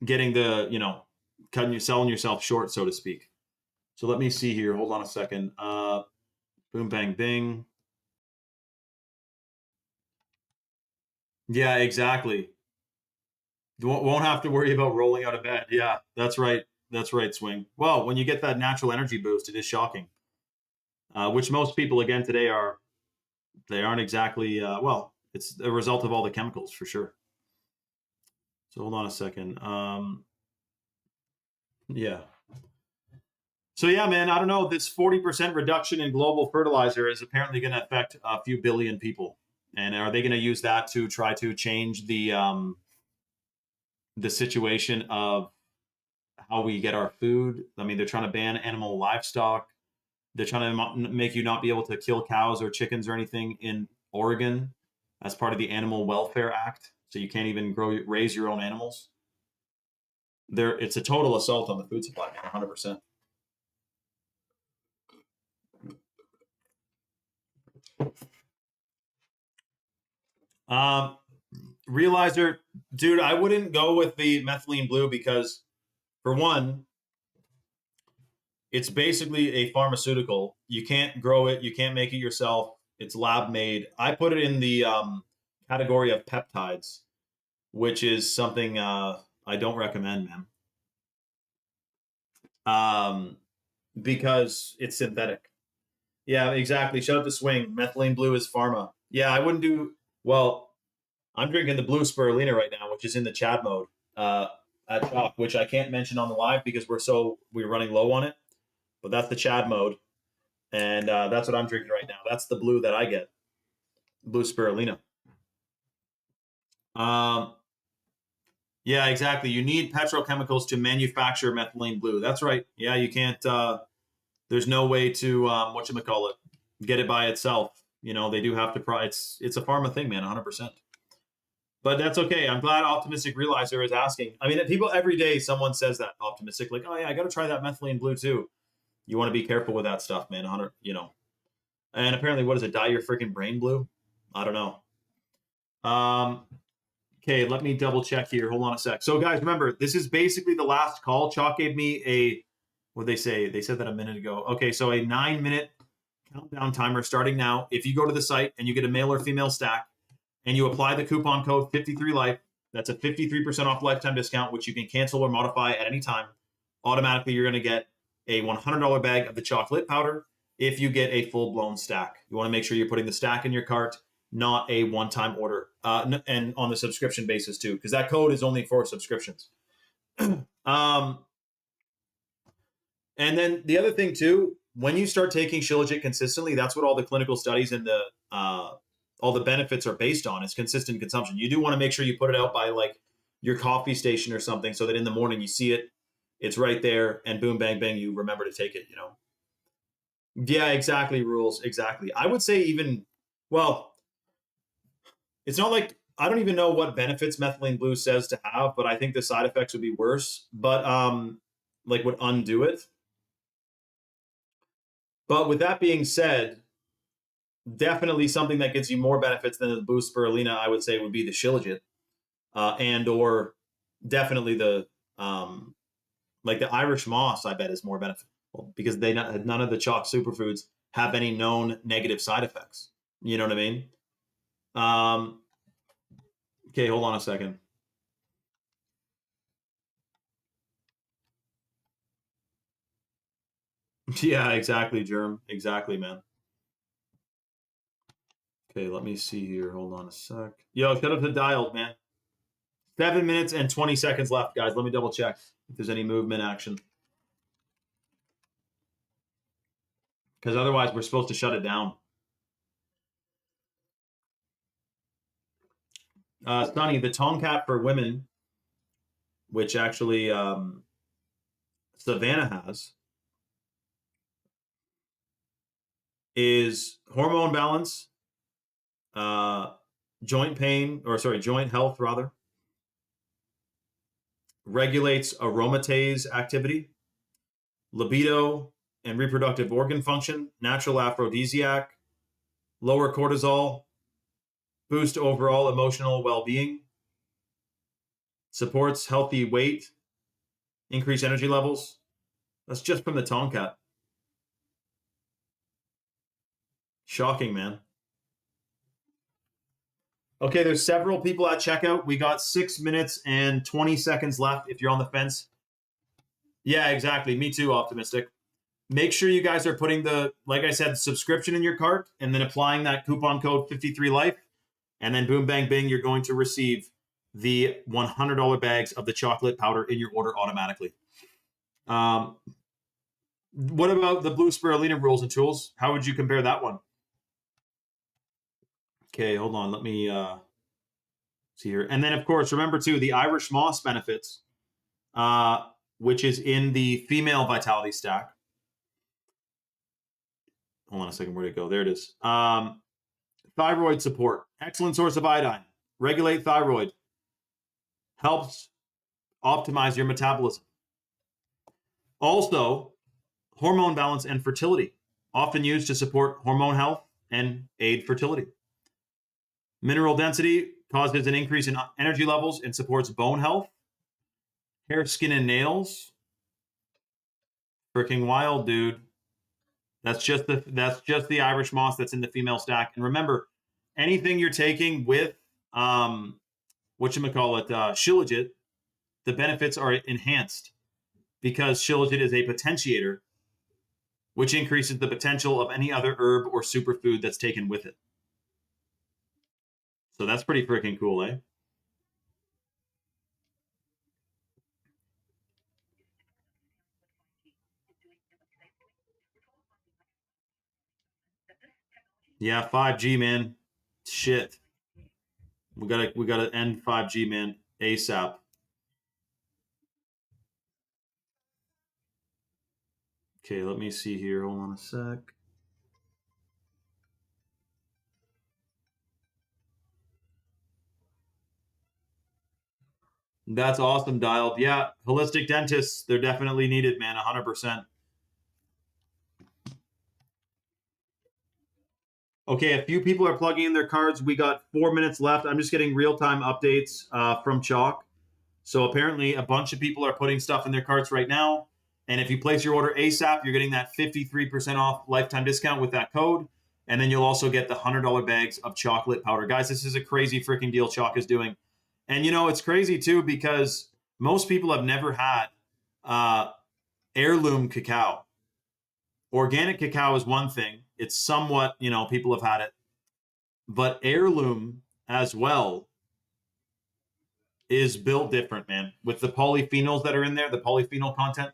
getting the, selling yourself short, so to speak. So let me see here. Hold on a second. Boom, bang, bing. Yeah, exactly. Won't have to worry about rolling out of bed. Yeah, that's right. That's right, Swing. Well, when you get that natural energy boost, it is shocking. Which most people, again, today they aren't exactly, it's a result of all the chemicals for sure. So hold on a second. Yeah. So yeah, man, I don't know. This 40% reduction in global fertilizer is apparently going to affect a few billion people. And are they going to use that to try to change the situation of how we get our food? I mean, they're trying to ban animal livestock. They're trying to make you not be able to kill cows or chickens or anything in Oregon as part of the Animal Welfare Act. So you can't even raise your own animals. It's a total assault on the food supply, man, 100%. Realizer, dude, I wouldn't go with the methylene blue because, for one, it's basically a pharmaceutical. You can't grow it. You can't make it yourself. It's lab made. I put it in the category of peptides, which is something I don't recommend, man. Because it's synthetic. Yeah, exactly. Shout out to Swing. Methylene blue is pharma. Yeah, I wouldn't do well. I'm drinking the blue spirulina right now, which is in the Chad mode at Chalk, which I can't mention on the live because we're running low on it. But that's the Chad mode, and that's what I'm drinking right now. That's the blue that I get, blue spirulina. Yeah, exactly. You need petrochemicals to manufacture methylene blue. That's right. Yeah, you can't. There's no way to get it by itself. They do have to. It's a pharma thing, man, 100%. But that's okay. I'm glad Optimistic Realizer is asking. I mean, people every day, someone says that optimistic, like, oh yeah, I got to try that methylene blue too. You want to be careful with that stuff, man. 100. And apparently, what does it dye your freaking brain blue? I don't know. Okay, let me double check here. Hold on a sec. So, guys, remember, this is basically the last call. Chalk gave me what they say? They said that a minute ago. Okay, so a 9-minute countdown timer starting now. If you go to the site and you get a male or female stack and you apply the coupon code 53Life, that's a 53% off lifetime discount, which you can cancel or modify at any time. Automatically, you're going to get a $100 bag of the chocolate powder if you get a full-blown stack. You want to make sure you're putting the stack in your cart, not a one-time order, and on the subscription basis too, because that code is only for subscriptions. And then the other thing too, when you start taking Shilajit consistently, that's what all the clinical studies and the all the benefits are based on is consistent consumption. You do want to make sure you put it out by like your coffee station or something so that in the morning you see it, it's right there, and boom, bang, bang, you remember to take it, you know? Yeah, exactly, rules, exactly. I would say even, well, it's not like, I don't even know what benefits methylene blue says to have, but I think the side effects would be worse, but like would undo it. But with that being said, definitely something that gives you more benefits than the blue spirulina, I would say, would be the shilajit, and or definitely the like the Irish moss. I bet is more beneficial because none of the chalk superfoods have any known negative side effects. You know what I mean? Okay, hold on a second. Yeah, exactly, Germ. Exactly, man. Okay, let me see here. Hold on a sec. Yo, shut up to dialed, man. 7 minutes and 20 seconds left, guys. Let me double check if there's any movement action. Because otherwise we're supposed to shut it down. Sonny, the Tomcat for women, which actually Savannah has, is hormone balance, joint pain, or sorry, joint health rather, regulates aromatase activity, libido and reproductive organ function, natural aphrodisiac, lower cortisol, boost overall emotional well-being, supports healthy weight, increase energy levels. That's just from the Tomcat. Shocking, man. Okay, there's several people at checkout. We got 6 minutes and 20 seconds left if you're on the fence. Yeah, exactly. Me too, optimistic. Make sure you guys are putting the, like I said, subscription in your cart and then applying that coupon code 53life. And then boom, bang, bing, you're going to receive the $100 bags of the chocolate powder in your order automatically. What about the blue spirulina rules and tools? How would you compare that one? Okay, hold on. Let me see here. And then, of course, remember, too, the Irish moss benefits, which is in the female vitality stack. Hold on a second. Where'd it go? There it is. Thyroid support. Excellent source of iodine. Regulate thyroid. Helps optimize your metabolism. Also, hormone balance and fertility. Often used to support hormone health and aid fertility. Mineral density causes an increase in energy levels and supports bone health. Hair, skin, and nails. Freaking wild, dude. That's just the Irish moss that's in the female stack. And remember, anything you're taking with shilajit, the benefits are enhanced because shilajit is a potentiator, which increases the potential of any other herb or superfood that's taken with it. So that's pretty freaking cool, eh? Yeah, 5G, man. Shit. We gotta end 5G, man, ASAP. Okay, let me see here. Hold on a sec. That's awesome, Dialed. Yeah, holistic dentists, they're definitely needed, man, 100%. Okay, a few people are plugging in their cards. We got 4 minutes left. I'm just getting real-time updates from Chalk. So apparently a bunch of people are putting stuff in their carts right now. And if you place your order ASAP, you're getting that 53% off lifetime discount with that code. And then you'll also get the $100 bags of chocolate powder. Guys, this is a crazy freaking deal Chalk is doing. And, you know, it's crazy, too, because most people have never had heirloom cacao. Organic cacao is one thing. It's somewhat, you know, people have had it. But heirloom as well is built different, man. With the polyphenols that are in there, the polyphenol content.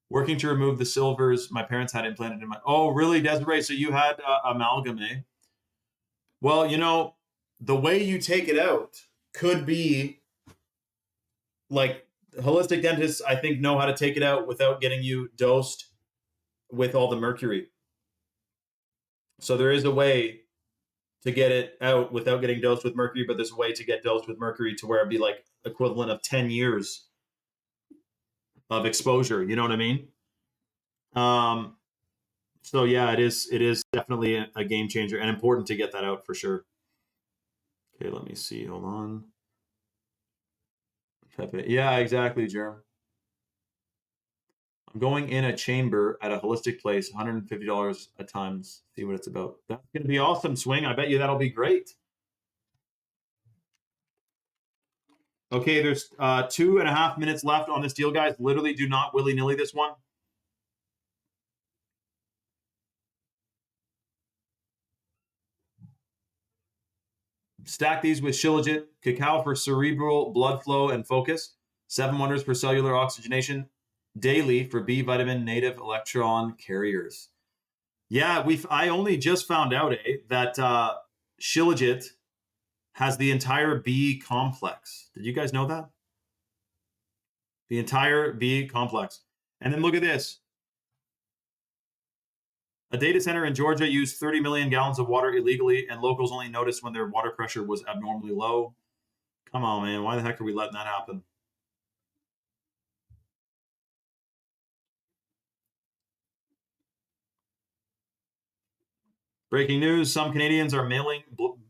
Working to remove the silvers my parents had implanted in my... Oh, really, Desiree? So you had amalgam, eh? Well, you know, the way you take it out could be like holistic dentists, I think, know how to take it out without getting you dosed with all the mercury. So there is a way to get it out without getting dosed with mercury, but there's a way to get dosed with mercury to where it'd be like equivalent of 10 years of exposure. You know what I mean? Um, so yeah, it is definitely a game changer and important to get that out for sure. Okay, let me see. Hold on. Pepe. Yeah, exactly, Jerem. I'm going in a chamber at a holistic place, $150 a time. See what it's about. That's going to be awesome, Swing. I bet you that'll be great. Okay, there's 2.5 minutes left on this deal, guys. Literally do not willy-nilly this one. Stack these with Shilajit, cacao for cerebral blood flow and focus, 7 wonders for cellular oxygenation, daily for B vitamin native electron carriers. Yeah, I only just found out that Shilajit has the entire B complex. Did you guys know that? The entire B complex. And then look at this. A data center in Georgia used 30 million gallons of water illegally, and locals only noticed when their water pressure was abnormally low. Come on, man. Why the heck are we letting that happen? Breaking news. Some Canadians are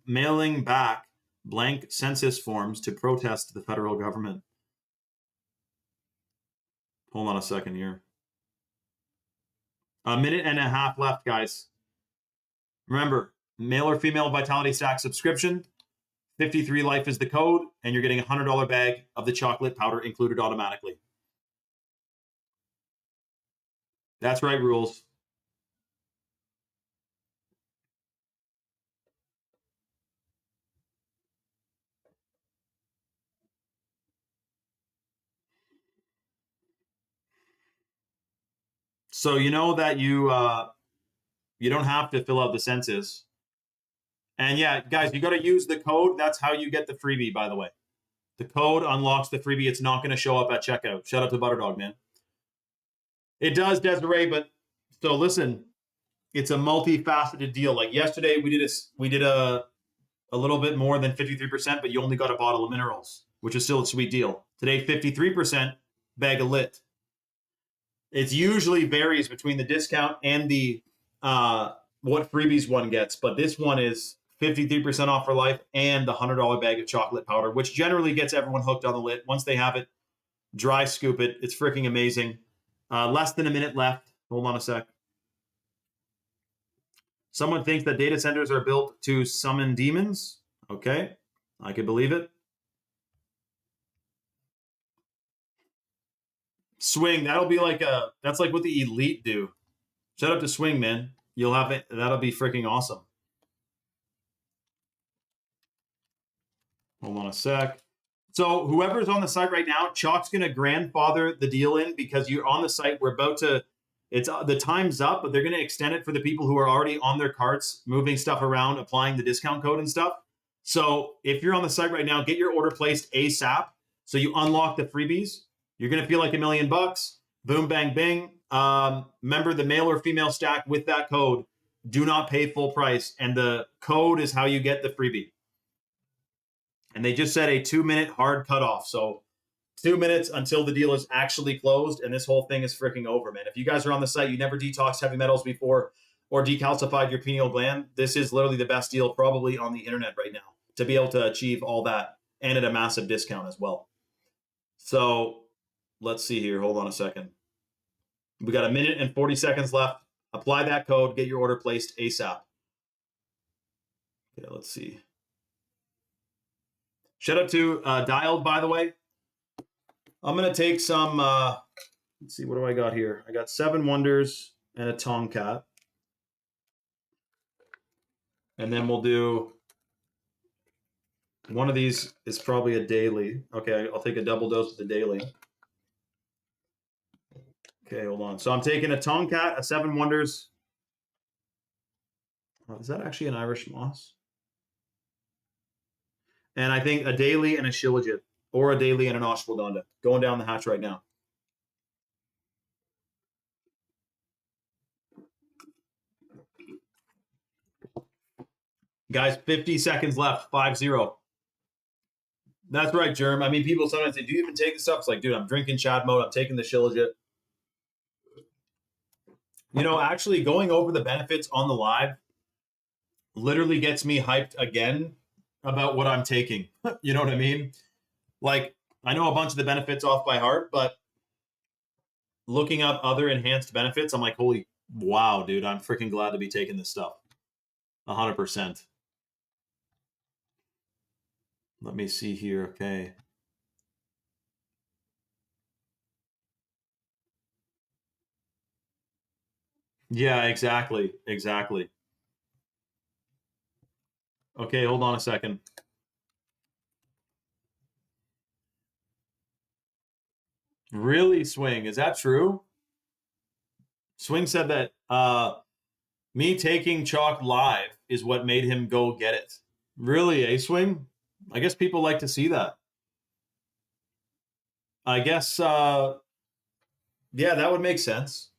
mailing back blank census forms to protest the federal government. Hold on a second here. 1.5 minutes left, guys. Remember, male or female Vitality Stack subscription. 53 Life is the code, and you're getting a $100 bag of the chocolate powder included automatically. That's right, rules. So you know that you don't have to fill out the census. And yeah, guys, you got to use the code. That's how you get the freebie, by the way. The code unlocks the freebie. It's not going to show up at checkout. Shout out to Butterdog, man. It does, Desiree, but so listen, it's a multifaceted deal. Like yesterday, we did a little bit more than 53%, but you only got a bottle of minerals, which is still a sweet deal. Today, 53% bag of lit. It usually varies between the discount and the what freebies one gets, but this one is 53% off for life and the $100 bag of chocolate powder, which generally gets everyone hooked on the lit. Once they have it, dry scoop it. It's freaking amazing. Less than a minute left. Hold on a sec. Someone thinks that data centers are built to summon demons. Okay, I could believe it. Swing, that'll be like that's like what the elite do. Shout out to Swing, man. You'll have it. That'll be freaking awesome. Hold on a sec. So whoever's on the site right now, Chalk's going to grandfather the deal in because you're on the site. We're about to, it's the time's up, but they're going to extend it for the people who are already on their carts, moving stuff around, applying the discount code and stuff. So if you're on the site right now, get your order placed ASAP. So you unlock the freebies. You're going to feel like $1 million. Boom, bang, bing. Remember the male or female stack with that code. Do not pay full price. And the code is how you get the freebie. And they just said a 2-minute hard cutoff. So 2 minutes until the deal is actually closed, and this whole thing is freaking over, man. If you guys are on the site, you never detoxed heavy metals before or decalcified your pineal gland, this is literally the best deal probably on the internet right now to be able to achieve all that and at a massive discount as well. So let's see here. Hold on a second. We got 1 minute and 40 seconds left. Apply that code. Get your order placed ASAP. Okay, let's see. Shout out to Dialed, by the way. I'm going to take some, let's see, what do I got here? I got 7 Wonders and a Tomcat. And then we'll do, one of these is probably a daily. Okay, I'll take a double dose of the daily. Okay, hold on. So I'm taking a Tomcat, a 7 Wonders. Oh, is that actually an Irish moss? And I think a daily and a shilajit, or a daily and an ashwagandha. Going down the hatch right now. Guys, 50 seconds left, 5-0. That's right, Germ. I mean, people sometimes say, do you even take the stuff? It's like, dude, I'm drinking Chad mode. I'm taking the shilajit. You know, actually going over the benefits on the live literally gets me hyped again about what I'm taking. You know what I mean? Like, I know a bunch of the benefits off by heart, but looking up other enhanced benefits, I'm like, holy wow, dude, I'm freaking glad to be taking this stuff. 100%. Let me see here. Okay. Yeah, exactly. Exactly. Okay, hold on a second. Really, Swing? Is that true? Swing said that me taking chalk live is what made him go get it. Really, Swing? I guess people like to see that. I guess, yeah, that would make sense.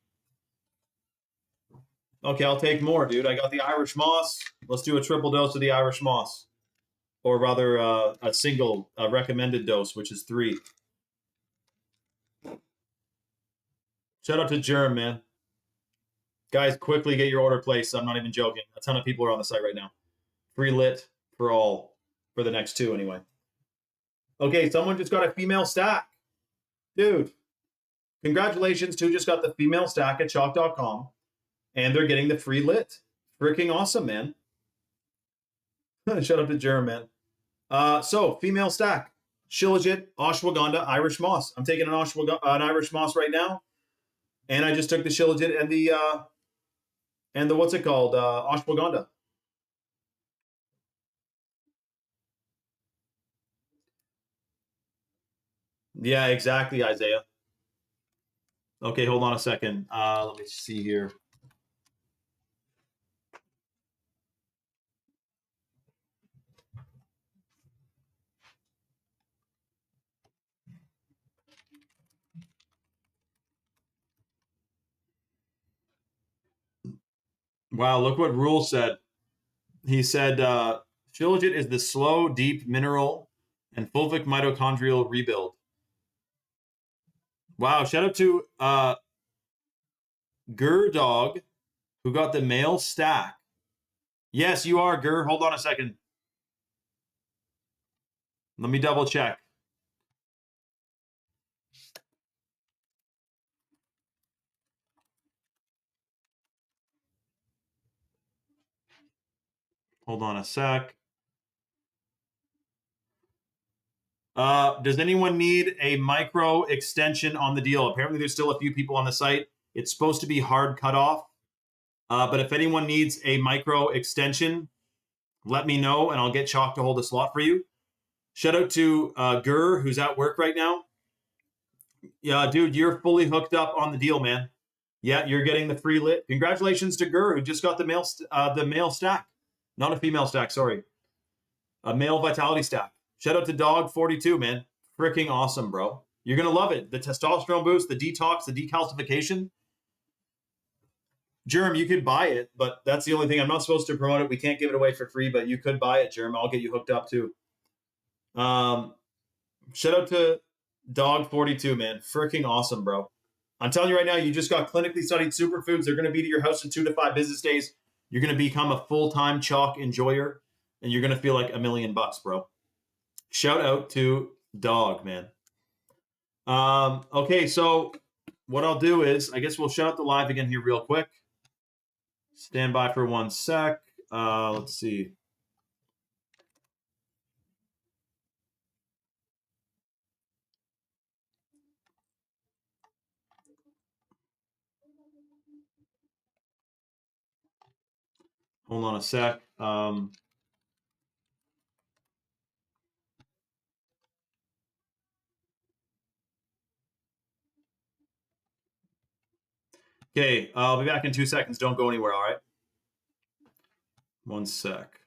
Okay, I'll take more, dude. I got the Irish Moss. Let's do a triple dose of the Irish Moss. Or rather, a single recommended dose, which is 3. Shout out to Germ, man. Guys, quickly get your order placed. I'm not even joking. A ton of people are on the site right now. Free lit for all, for the next 2 anyway. Okay, someone just got a female stack. Dude, congratulations to just got the female stack at chalk.com. And they're getting the free lit. Freaking awesome, man. Shout out to Germ, man. So, female stack. Shilajit, ashwagandha, Irish moss. I'm taking an Irish moss right now. And I just took the shilajit and the what's it called? Ashwagandha. Yeah, exactly, Isaiah. Okay, hold on a second. Let me see here. Wow, look what Rule said. He said Shilajit is the slow, deep mineral and fulvic mitochondrial rebuild. Wow, shout out to Gur Dog, who got the male stack. Yes, you are, Gur. Hold on a second. Let me double check. Hold on a sec. Does anyone need a micro extension on the deal? Apparently, there's still a few people on the site. It's supposed to be hard cutoff. But if anyone needs a micro extension, let me know, and I'll get Chalk to hold a slot for you. Shout out to Gur, who's at work right now. Yeah, dude, you're fully hooked up on the deal, man. Yeah, you're getting the free lit. Congratulations to Gur, who just got the male stack. Not a female stack, sorry. A male vitality stack. Shout out to Dog42, man. Freaking awesome, bro. You're going to love it. The testosterone boost, the detox, the decalcification. Germ, you could buy it, but that's the only thing. I'm not supposed to promote it. We can't give it away for free, but you could buy it, Germ. I'll get you hooked up too. Shout out to Dog42, man. Freaking awesome, bro. I'm telling you right now, you just got clinically studied superfoods. They're going to be to your house in 2 to 5 business days. You're going to become a full-time chalk enjoyer, and you're going to feel like $1 million, bro. Shout out to Dog, man. Okay, so what I'll do is, I guess we'll shut out the live again here real quick. Stand by for 1 sec. Let's see. Hold on a sec. Okay, I'll be back in 2 seconds. Don't go anywhere, all right? 1 sec.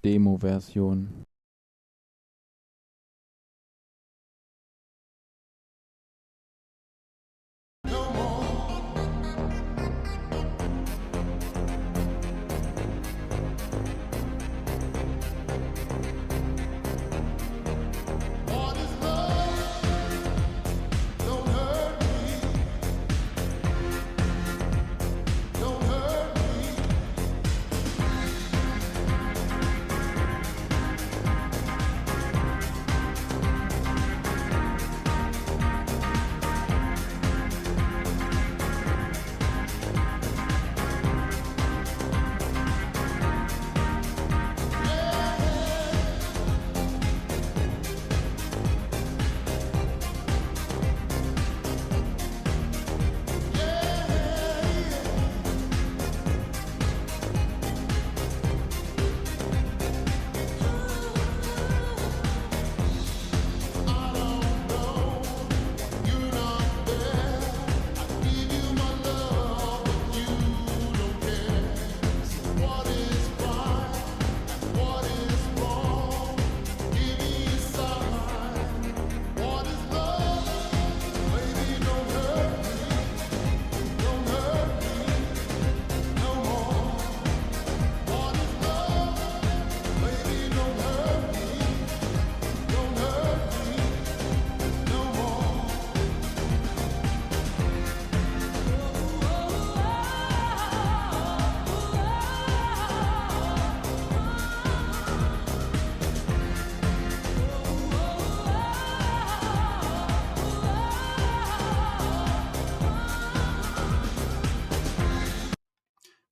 Demo-Version.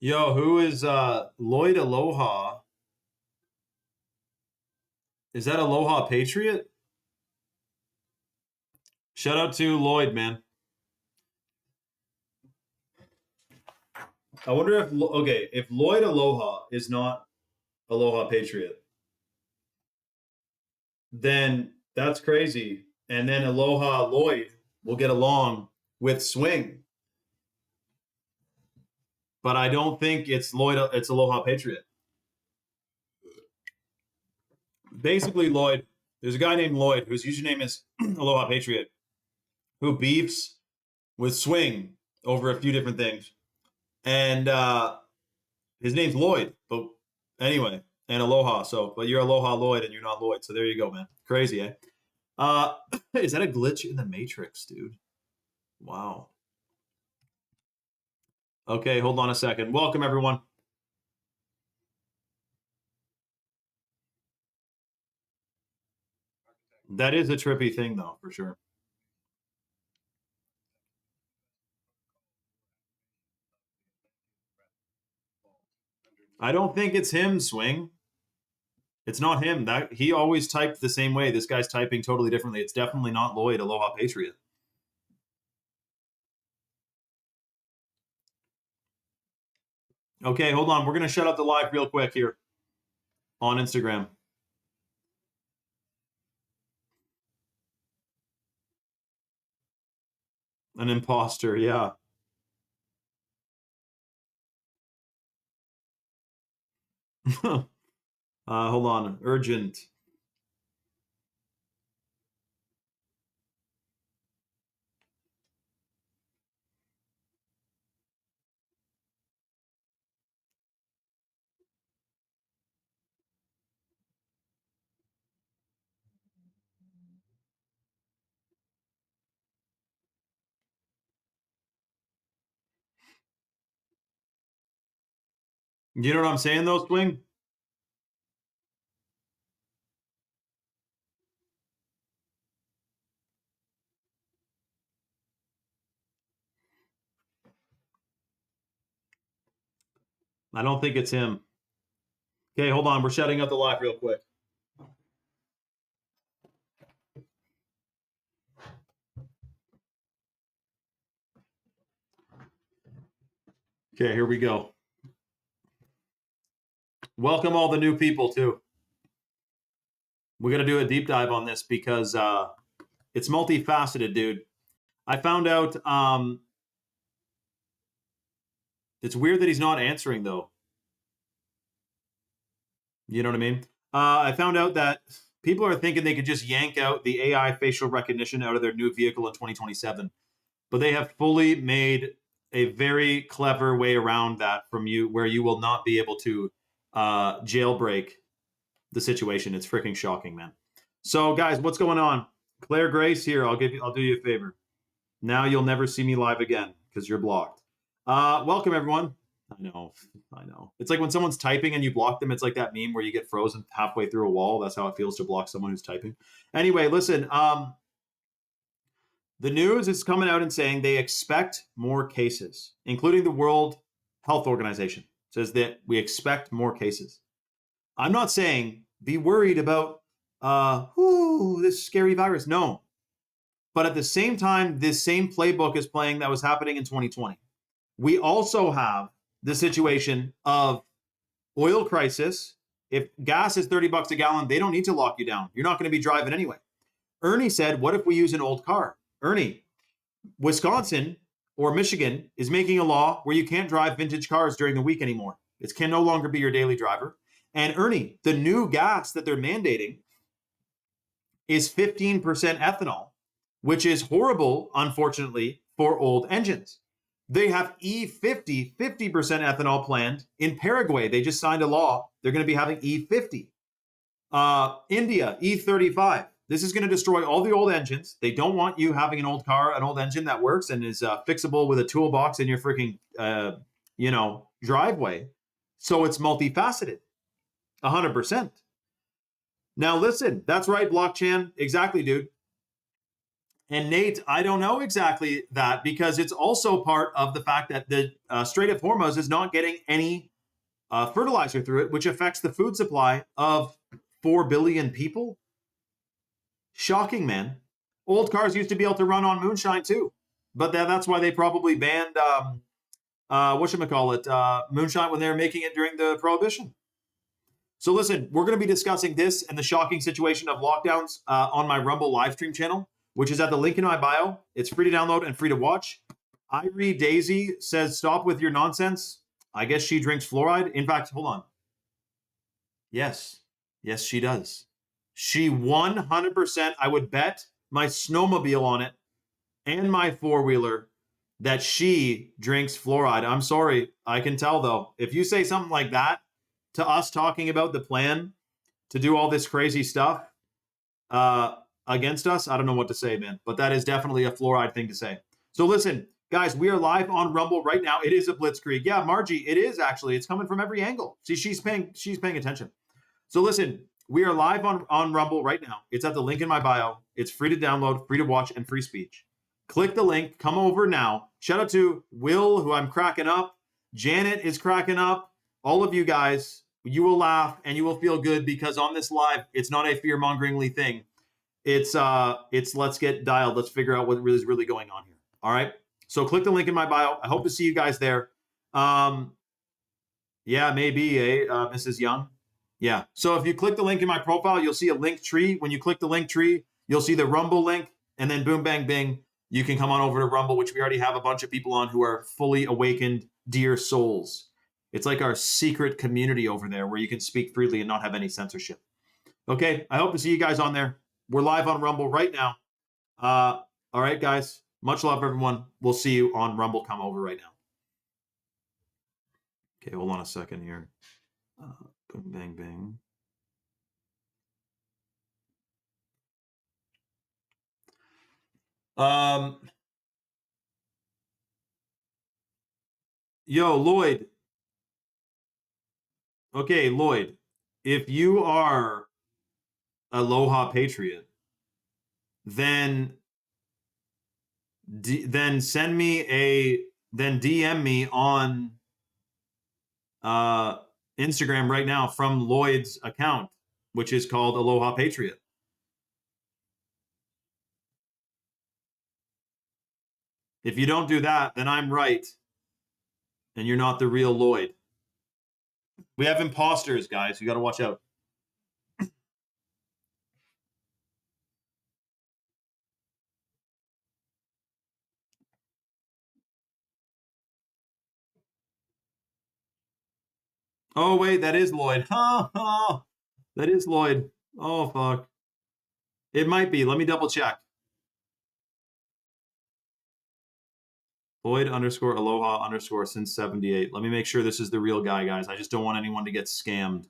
Yo, who is Lloyd Aloha? Is that Aloha Patriot? Shout out to Lloyd, man. I wonder if, okay, if Lloyd Aloha is not Aloha Patriot, then that's crazy. And then Aloha Lloyd will get along with Swing. But I don't think it's Lloyd, it's Aloha Patriot. Basically, Lloyd, there's a guy named Lloyd whose username is Aloha Patriot, who beefs with Swing over a few different things. And his name's Lloyd, but anyway, and Aloha. So, but you're Aloha Lloyd and you're not Lloyd. So there you go, man. Crazy, eh? Is that a glitch in the Matrix, dude? Wow. Okay, hold on a second. Welcome, everyone. That is a trippy thing, though, for sure. I don't think it's him, Swing. It's not him. That he always typed the same way. This guy's typing totally differently. It's definitely not Lloyd, Aloha Patriot. Okay, hold on. We're gonna shut up the live real quick here on Instagram. An imposter, yeah. Hold on. Urgent. You know what I'm saying, though, Swing? I don't think it's him. Okay, hold on. We're shutting up the live real quick. Okay, here we go. Welcome all the new people, too. We're going to do a deep dive on this because it's multifaceted, dude. I found out it's weird that he's not answering, though. You know what I mean? I found out that people are thinking they could just yank out the AI facial recognition out of their new vehicle in 2027, but they have fully made a very clever way around that from you, where you will not be able to jailbreak the situation. It's freaking shocking, man. So, guys, what's going on? Claire Grace here. I'll do you a favor. Now you'll never see me live again because you're blocked. Welcome, everyone. I know. It's like when someone's typing and you block them, it's like that meme where you get frozen halfway through a wall. That's how it feels to block someone who's typing. Anyway, listen, the news is coming out and saying they expect more cases, including the World Health Organization says that we expect more cases. I'm not saying be worried about this scary virus. No. But at the same time, this same playbook is playing that was happening in 2020. We also have the situation of oil crisis. If gas is $30 a gallon, they don't need to lock you down. You're not going to be driving anyway. Ernie said, what if we use an old car? Ernie, Wisconsin or Michigan is making a law where you can't drive vintage cars during the week anymore. It can no longer be your daily driver. And Ernie, the new gas that they're mandating is 15% ethanol, which is horrible, unfortunately, for old engines. They have E50, 50% ethanol planned in Paraguay. They just signed a law. They're going to be having E50. India, E35. This is going to destroy all the old engines. They don't want you having an old car, an old engine that works and is fixable with a toolbox in your freaking, driveway. So it's multifaceted, 100%. Now, listen, that's right, Blockchain. Exactly, dude. And Nate, I don't know exactly that because it's also part of the fact that the Strait of Hormuz is not getting any fertilizer through it, which affects the food supply of 4 billion people. Shocking, man. Old cars used to be able to run on moonshine too, but that's why they probably banned moonshine when they were making it during the Prohibition. So listen, we're going to be discussing this and the shocking situation of lockdowns on my Rumble live stream channel, which is at the link in my bio. It's free to download and free to watch. Irie Daisy says, stop with your nonsense. I guess she drinks fluoride. In fact, hold on. Yes, she does. She 100%, I would bet my snowmobile on it and my four-wheeler that she drinks fluoride. I'm sorry. I can tell, though. If you say something like that to us talking about the plan to do all this crazy stuff against us, I don't know what to say, man. But that is definitely a fluoride thing to say. So listen, guys, we are live on Rumble right now. It is a blitzkrieg. Yeah, Margie, it is actually. It's coming from every angle. See, she's paying attention. So listen, we are live on Rumble right now. It's at the link in my bio. It's free to download, free to watch, and free speech. Click the link. Come over now. Shout out to Will, who I'm cracking up. Janet is cracking up. All of you guys, you will laugh and you will feel good because on this live, it's not a fear-mongeringly thing. It's let's get dialed. Let's figure out what is really going on here. All right. So click the link in my bio. I hope to see you guys there. Yeah, maybe, Mrs. Young. Yeah. So if you click the link in my profile, you'll see a link tree. When you click the link tree, you'll see the Rumble link, and then boom, bang, bing, you can come on over to Rumble, which we already have a bunch of people on who are fully awakened, dear souls. It's like our secret community over there where you can speak freely and not have any censorship. Okay. I hope to see you guys on there. We're live on Rumble right now. All right, guys. Much love, everyone. We'll see you on Rumble. Come over right now. Okay, hold on a second here. Boom, bang, bang. Yo, Lloyd. Okay, Lloyd, if you are Aloha Patriot, then send me then DM me on Instagram right now from Lloyd's account, which is called Aloha Patriot. If you don't do that, then I'm right, and you're not the real Lloyd. We have imposters, guys. You got to watch out. Oh, wait, that is Lloyd. Ha, ha. That is Lloyd. Oh, fuck. It might be. Let me double check. Lloyd underscore aloha underscore since 78. Let me make sure this is the real guy, guys. I just don't want anyone to get scammed.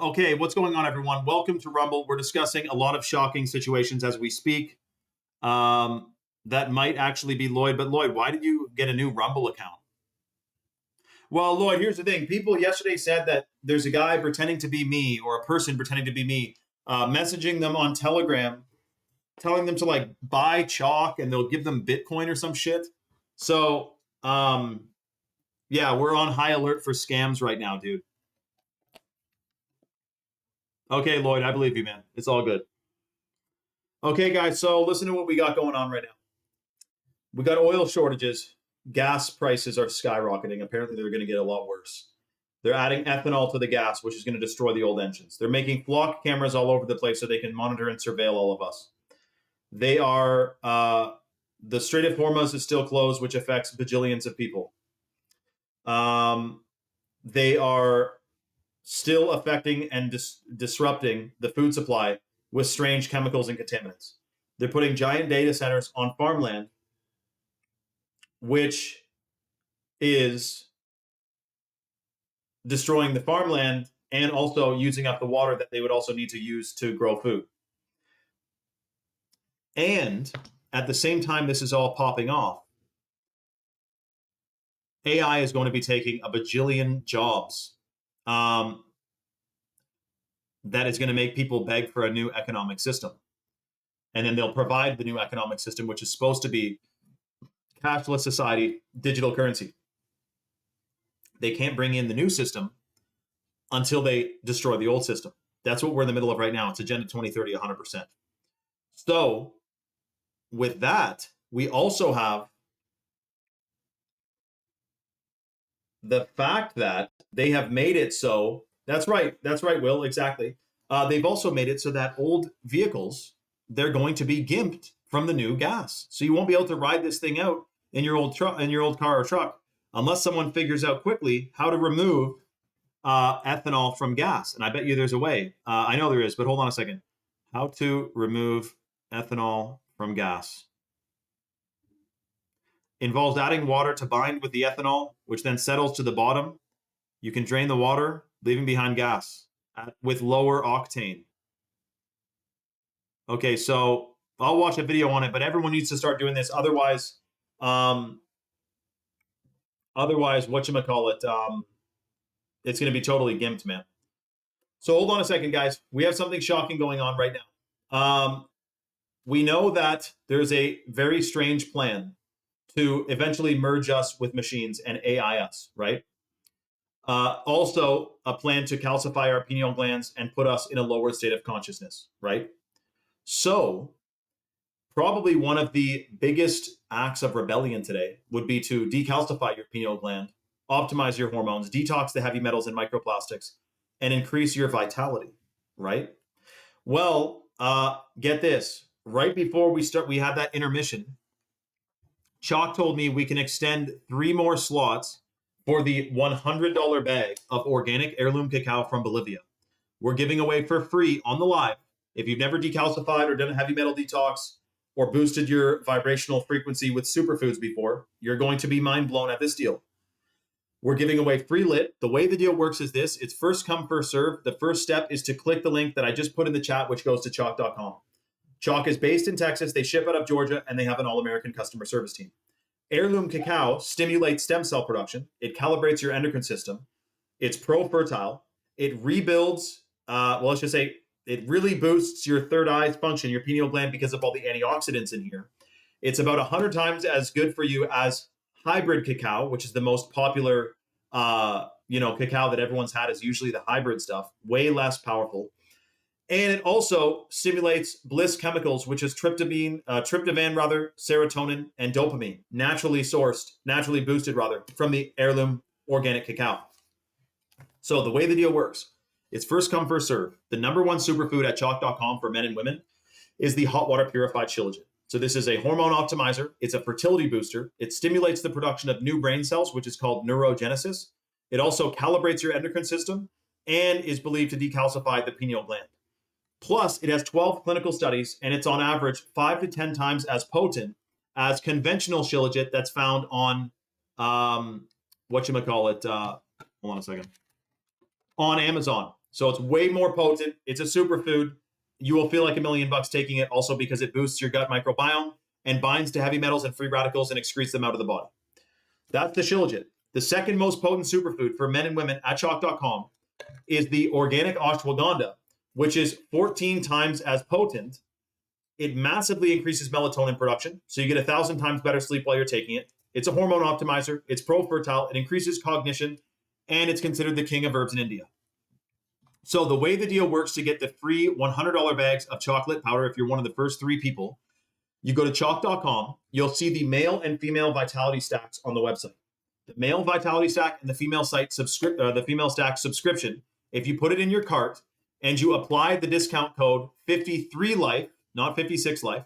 Okay, what's going on, everyone? Welcome to Rumble. We're discussing a lot of shocking situations as we speak. That might actually be Lloyd. But Lloyd, why did you get a new Rumble account? Well, Lloyd, here's the thing. People yesterday said that there's a guy pretending to be me or a person pretending to be me, messaging them on Telegram, telling them to like buy chalk and they'll give them Bitcoin or some shit. So, yeah, we're on high alert for scams right now, dude. Okay, Lloyd, I believe you, man. It's all good. Okay, guys, so listen to what we got going on right now. We got oil shortages. Gas prices are skyrocketing. Apparently, they're going to get a lot worse. They're adding ethanol to the gas, which is going to destroy the old engines. They're making flock cameras all over the place so they can monitor and surveil all of us. They are, the Strait of Hormuz is still closed, which affects bajillions of people. They are still affecting and disrupting the food supply with strange chemicals and contaminants. They're putting giant data centers on farmland, which is destroying the farmland and also using up the water that they would also need to use to grow food. And at the same time this is all popping off, AI is going to be taking a bajillion jobs. That is going to make people beg for a new economic system. And then they'll provide the new economic system, which is supposed to be cashless society, digital currency. They can't bring in the new system until they destroy the old system. That's what we're in the middle of right now. It's Agenda 2030, 100%. So with that, we also have the fact that they have made it so, that's right, Will, exactly. They've also made it so that old vehicles, they're going to be gimped from the new gas. So you won't be able to ride this thing out in your old truck, in your old car or truck, unless someone figures out quickly how to remove ethanol from gas. And I bet you there's a way. I know there is, but hold on a second. How to remove ethanol from gas. Involves adding water to bind with the ethanol, which then settles to the bottom. You can drain the water, leaving behind gas with lower octane. Okay, so I'll watch a video on it, but everyone needs to start doing this. Otherwise, whatchamacallit, it's going to be totally gimped, man. So hold on a second, guys. We have something shocking going on right now. We know that there's a very strange plan to eventually merge us with machines and AI us, right? Also, a plan to calcify our pineal glands and put us in a lower state of consciousness, right? So, probably one of the biggest acts of rebellion today would be to decalcify your pineal gland, optimize your hormones, detox the heavy metals and microplastics, and increase your vitality, right? Well, get this. Right before we had that intermission, Chalk told me we can extend 3 more slots for the $100 bag of organic heirloom cacao from Bolivia. We're giving away for free on the live. If you've never decalcified or done a heavy metal detox or boosted your vibrational frequency with superfoods before, you're going to be mind blown at this deal. We're giving away free lit. The way the deal works is this. It's first come, first serve. The first step is to click the link that I just put in the chat, which goes to chalk.com. Chalk is based in Texas. They ship out of Georgia, and they have an all-American customer service team. Heirloom cacao stimulates stem cell production. It calibrates your endocrine system. It's pro-fertile. It rebuilds, let's just say, it really boosts your third eye's function, your pineal gland, because of all the antioxidants in here. It's about 100 times as good for you as hybrid cacao, which is the most popular, cacao that everyone's had is usually the hybrid stuff, way less powerful. And it also stimulates bliss chemicals, which is tryptophan, serotonin, and dopamine, naturally sourced, naturally boosted, from the heirloom organic cacao. So the way the deal works, it's first come, first serve. The number one superfood at chalk.com for men and women is the hot water purified shilajit. So this is a hormone optimizer. It's a fertility booster. It stimulates the production of new brain cells, which is called neurogenesis. It also calibrates your endocrine system and is believed to decalcify the pineal gland. Plus, it has 12 clinical studies, and it's on average 5 to 10 times as potent as conventional shilajit that's found on, hold on a second, on Amazon. So it's way more potent. It's a superfood. You will feel like $1 million taking it, also because it boosts your gut microbiome and binds to heavy metals and free radicals and excretes them out of the body. That's the shilajit. The second most potent superfood for men and women at chalk.com is the organic ashwagandha, which is 14 times as potent. It massively increases melatonin production, so you get 1,000 times better sleep while you're taking it. It's a hormone optimizer. It's pro-fertile. It increases cognition, and it's considered the king of herbs in India. So the way the deal works to get the free $100 bags of chocolate powder, if you're one of the first 3 people, you go to chalk.com. You'll see the male and female vitality stacks on the website. The male vitality stack and the female stack subscription. If you put it in your cart and you apply the discount code 53life, not 56life,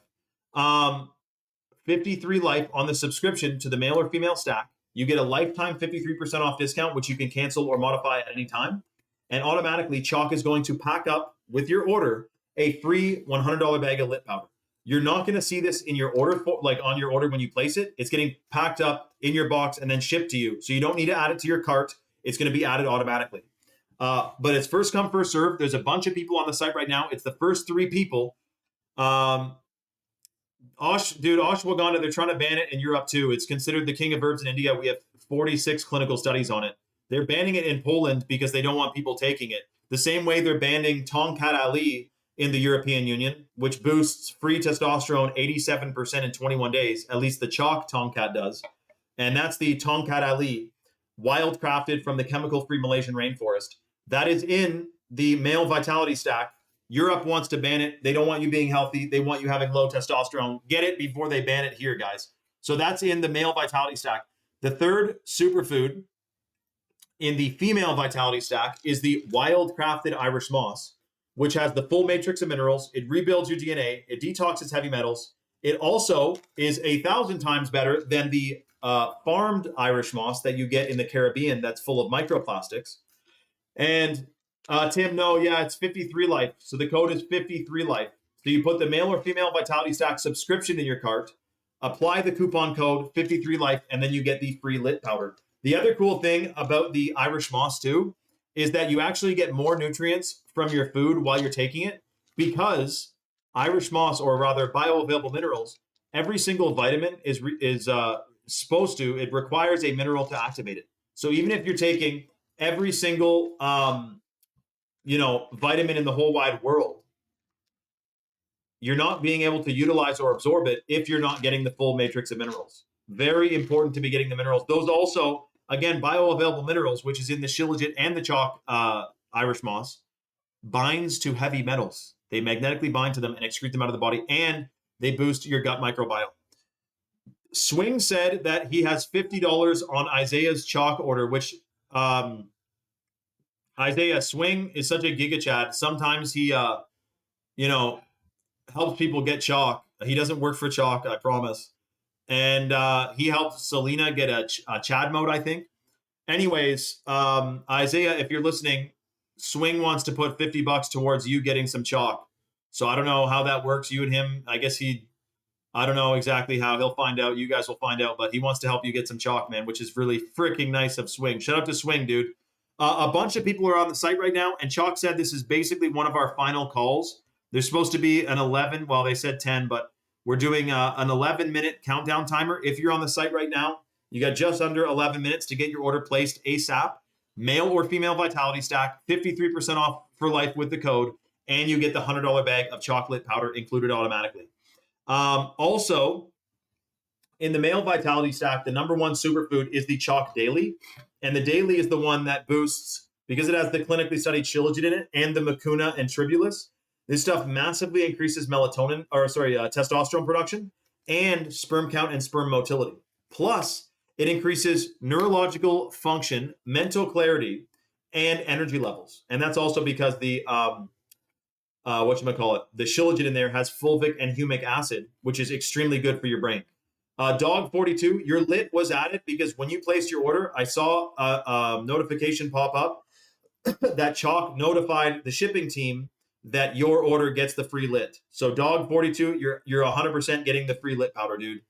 53life on the subscription to the male or female stack, you get a lifetime 53% off discount, which you can cancel or modify at any time. And automatically, Chalk is going to pack up with your order a free $100 bag of lit powder. You're not going to see this in your order, on your order when you place it. It's getting packed up in your box and then shipped to you. So you don't need to add it to your cart. It's going to be added automatically. But it's first come, first serve. There's a bunch of people on the site right now. It's the first 3 people. Ashwagandha, they're trying to ban it in Europe too. It's considered the king of herbs in India. We have 46 clinical studies on it. They're banning it in Poland because they don't want people taking it. The same way they're banning Tongkat Ali in the European Union, which boosts free testosterone 87% in 21 days. At least the Chalk Tongkat does. And that's the Tongkat Ali, wild crafted from the chemical-free Malaysian rainforest. That is in the male vitality stack. Europe wants to ban it. They don't want you being healthy. They want you having low testosterone. Get it before they ban it here, guys. So that's in the male vitality stack. The third superfood in the female vitality stack is the wild crafted Irish moss, which has the full matrix of minerals. It rebuilds your DNA. It detoxes heavy metals. It also is 1,000 times better than the farmed Irish moss that you get in the Caribbean that's full of microplastics. And Tim, no, yeah, it's 53life. So the code is 53life. So you put the male or female vitality stack subscription in your cart, apply the coupon code 53life, and then you get the free lit powder. The other cool thing about the Irish moss too is that you actually get more nutrients from your food while you're taking it, because Irish moss, or rather bioavailable minerals, every single vitamin is supposed to, it requires a mineral to activate it. So even if you're taking every single vitamin in the whole wide world, you're not being able to utilize or absorb it if you're not getting the full matrix of minerals. Very important to be getting the minerals. Those also, again, bioavailable minerals, which is in the shilajit and the chalk Irish moss, binds to heavy metals. They magnetically bind to them and excrete them out of the body, and they boost your gut microbiome. Swing said that he has $50 on Isaiah's chalk order, which Isaiah, Swing is such a giga chad. Sometimes he, helps people get chalk. He doesn't work for chalk, I promise. And he helped Selena get a Chad mode, I think. Anyways, Isaiah, if you're listening, Swing wants to put $50 towards you getting some chalk. So I don't know how that works. You and him, I guess I don't know exactly how. He'll find out. You guys will find out. But he wants to help you get some chalk, man, which is really freaking nice of Swing. Shout out to Swing, dude. A bunch of people are on the site right now, and Chalk said this is basically one of our final calls. There's supposed to be an 11. Well, they said 10, but we're doing an 11-minute countdown timer. If you're on the site right now, you got just under 11 minutes to get your order placed ASAP. Male or female vitality stack, 53% off for life with the code, and you get the $100 bag of chocolate powder included automatically. Also, in the male vitality stack, the number one superfood is the Chalk Daily. And the Daily is the one that boosts, because it has the clinically studied shilajit in it and the mucuna and tribulus. This stuff massively increases testosterone production and sperm count and sperm motility. Plus, it increases neurological function, mental clarity, and energy levels. And that's also because the the shilajit in there has fulvic and humic acid, which is extremely good for your brain. Dog 42, your lit was added because when you placed your order, I saw a notification pop up that Chalk notified the shipping team that your order gets the free lit. So Dog 42, you're 100% getting the free lit powder, dude.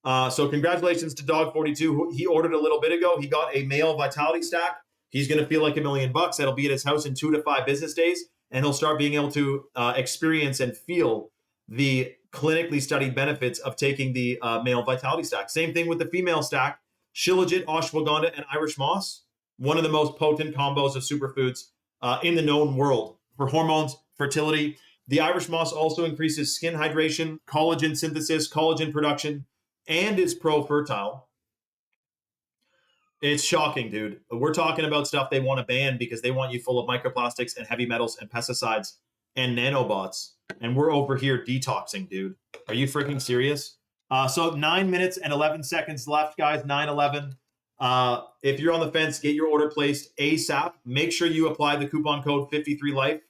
So congratulations to Dog 42. He ordered a little bit ago. He got a male vitality stack. He's going to feel like $1 million. That'll be at his house in 2 to 5 business days, and he'll start being able to experience and feel the clinically studied benefits of taking the male vitality stack. Same thing with the female stack. Shilajit, ashwagandha, and Irish moss, one of the most potent combos of superfoods in the known world for hormones, fertility. The Irish moss also increases skin hydration, collagen synthesis, collagen production, and is pro-fertile. It's shocking, dude. We're talking about stuff they want to ban because they want you full of microplastics and heavy metals and pesticides and nanobots. And we're over here detoxing, dude. Are you freaking serious? So 9 minutes and 11 seconds left, guys. 9:11. If you're on the fence, get your order placed ASAP. Make sure you apply the coupon code 53life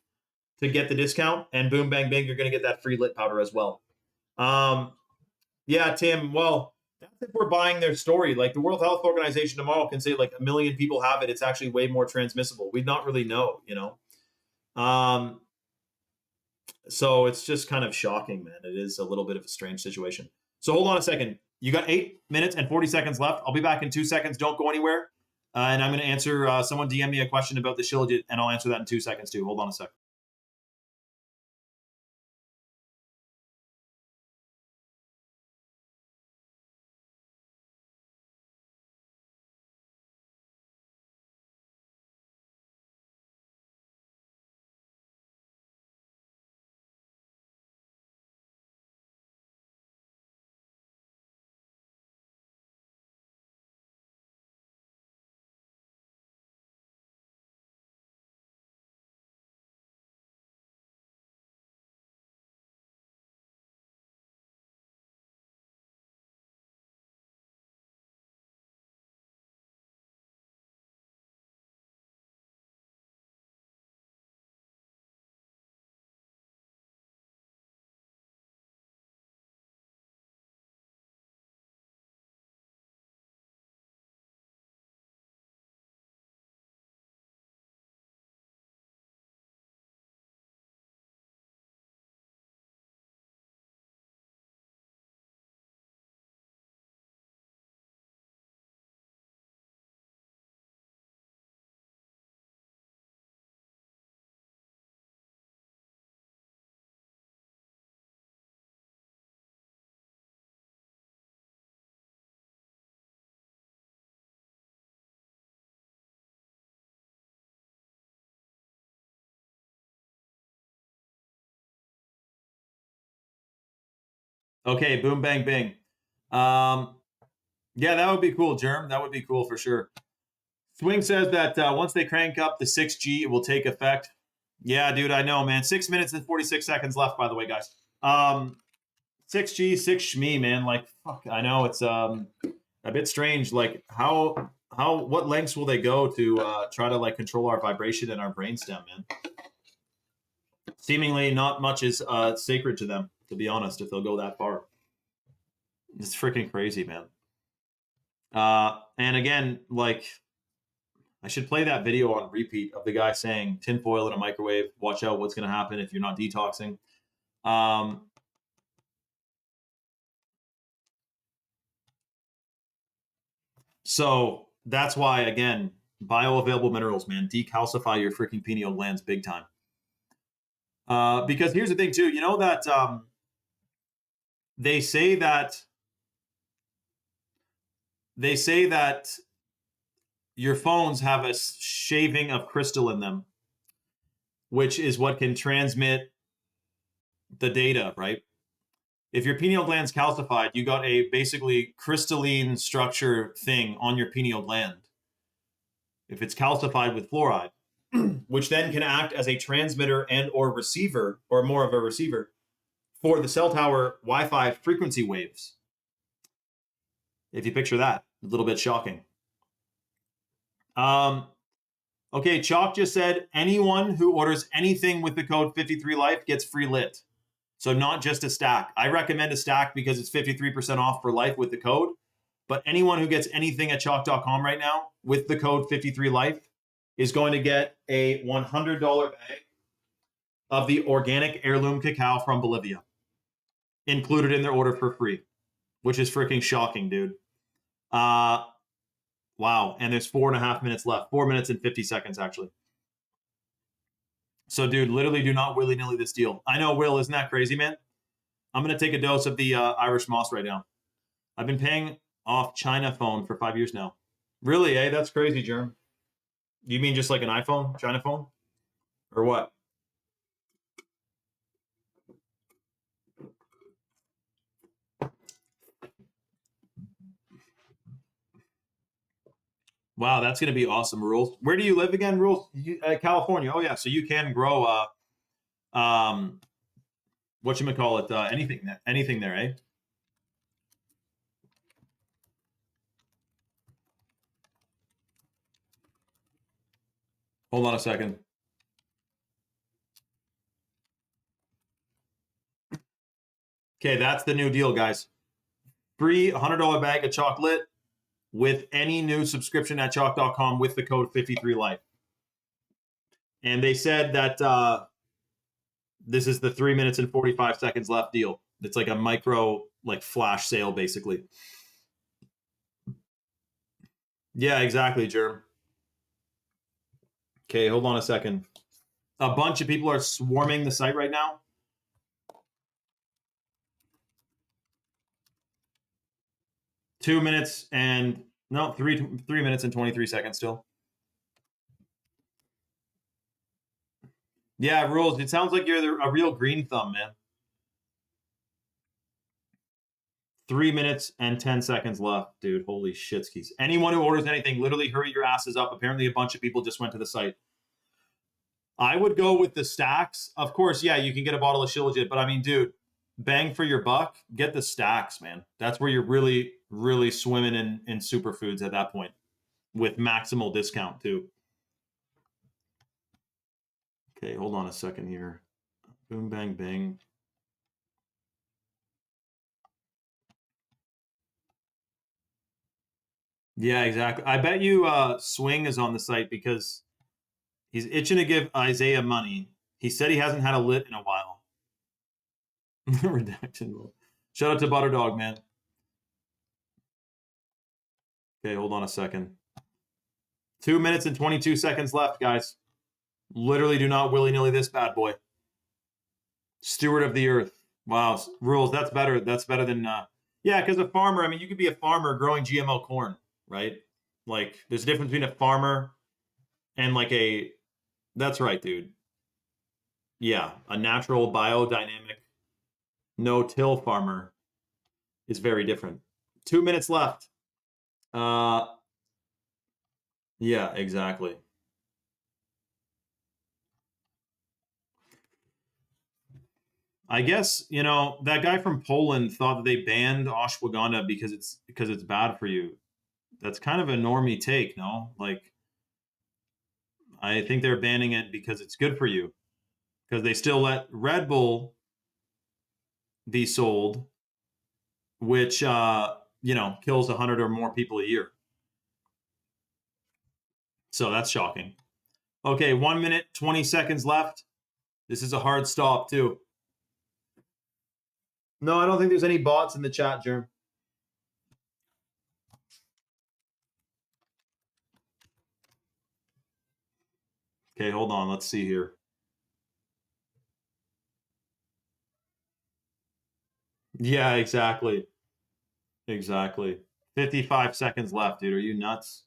to get the discount. And boom, bang, bang, you're going to get that free lit powder as well. Yeah, Tim, well, that's if we're buying their story. Like the World Health Organization tomorrow can say like 1 million people have it. It's actually way more transmissible. We'd not really know, you know? So it's just kind of shocking, man. It is a little bit of a strange situation. So hold on a second. You got 8 minutes and 40 seconds left. I'll be back in 2 seconds. Don't go anywhere. And I'm going to answer, someone DM me a question about the shilajit, and I'll answer that in 2 seconds too. Hold on a sec. Okay, boom, bang, bing. Yeah, that would be cool, Germ. That would be cool for sure. Swing says that once they crank up the 6G, it will take effect. Yeah, dude, I know, man. 6 minutes and 46 seconds left, by the way, guys. 6G, 6 shmee, man. Like, fuck, I know it's a bit strange. Like, what lengths will they go to try to like control our vibration and our brainstem, man? Seemingly, not much is sacred to them, to be honest. If they'll go that far, it's freaking crazy, man. And again, like, I should play that video on repeat of the guy saying tinfoil in a microwave. Watch out, what's going to happen if you're not detoxing. So that's why, again, bioavailable minerals, man, decalcify your freaking pineal glands big time. Because here's the thing too, you know that they say that your phones have a shaving of crystal in them, which is what can transmit the data, right? If your pineal gland's calcified, you got a basically crystalline structure thing on your pineal gland. If it's calcified with fluoride, which then can act as a transmitter and or receiver, or more of a receiver, for the cell tower Wi-Fi frequency waves. If you picture that, a little bit shocking. Okay, Chalk just said anyone who orders anything with the code 53life gets free lit. So not just a stack. I recommend a stack because it's 53% off for life with the code. But anyone who gets anything at chalk.com right now with the code 53life is going to get a $100 bag of the organic heirloom cacao from Bolivia included in their order for free, which is freaking shocking, dude. Wow. And there's 4.5 minutes left. 4 minutes and 50 seconds, actually. So, dude, literally do not willy-nilly this deal. I know, Will, isn't that crazy, man? I'm going to take a dose of the Irish moss right now. I've been paying off China phone for 5 years now. Really, eh? That's crazy, Germ. You mean just like an iPhone, China phone? Or what? Wow, that's going to be awesome, Rules. Where do you live again, Rules? California. Oh, yeah. So you can grow, whatchamacallit, anything there, eh? Hold on a second. Okay, that's the new deal, guys. Free $100 bag of chocolate with any new subscription at chalk.com with the code 53life. And they said that this is the 3 minutes and 45 seconds left deal. It's like a micro, like flash sale, basically. Yeah, exactly, Germ. Okay, hold on a second. A bunch of people are swarming the site right now. Three minutes and 23 seconds still. Yeah, Rules. It sounds like you're a real green thumb, man. 3 minutes and 10 seconds left, dude. Holy shitskis. Anyone who orders anything, literally hurry your asses up. Apparently, a bunch of people just went to the site. I would go with the stacks. Of course, yeah, you can get a bottle of Shilajit, but I mean, dude, bang for your buck, get the stacks, man. That's where you're really, really swimming in superfoods at that point with maximal discount, too. Okay, hold on a second here. Boom, bang, bang. Yeah, exactly. I bet you Swing is on the site because he's itching to give Isaiah money. He said he hasn't had a lit in a while. Redaction mode. Shout out to Butterdog, man. Okay, hold on a second. 2 minutes and 22 seconds left, guys. Literally do not willy-nilly this bad boy. Steward of the earth. Wow, Rules, that's better. That's better than... yeah, because a farmer, I mean, you could be a farmer growing GMO corn, right? Like, there's a difference between a farmer and like a... That's right, dude. Yeah, a natural biodynamic no-till farmer is very different. 2 minutes left. Yeah, exactly. I guess, you know, that guy from Poland thought that they banned ashwagandha because it's bad for you. That's kind of a normie take, no? Like, I think they're banning it because it's good for you. Because they still let Red Bull be sold, which you know, kills 100 or more people a year. So that's shocking. Okay, 1 minute, 20 seconds left. This is a hard stop, too. No, I don't think there's any bots in the chat, Germ. Okay, hold on. Let's see here. Yeah, exactly. Exactly. 55 seconds left, dude. Are you nuts?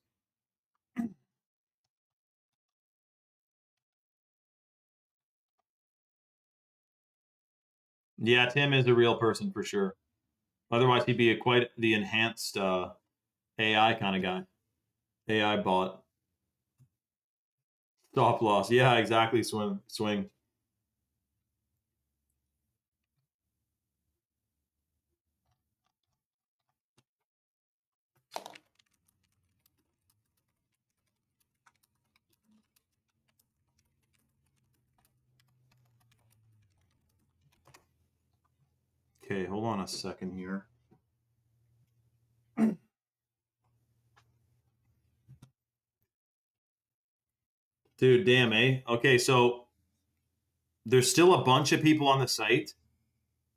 Yeah, Tim is a real person for sure. Otherwise, he'd be quite the enhanced AI kind of guy. AI bot. Stop loss. Yeah, exactly. Swing. Okay, hold on a second here. Dude, damn, eh? Okay, so there's still a bunch of people on the site,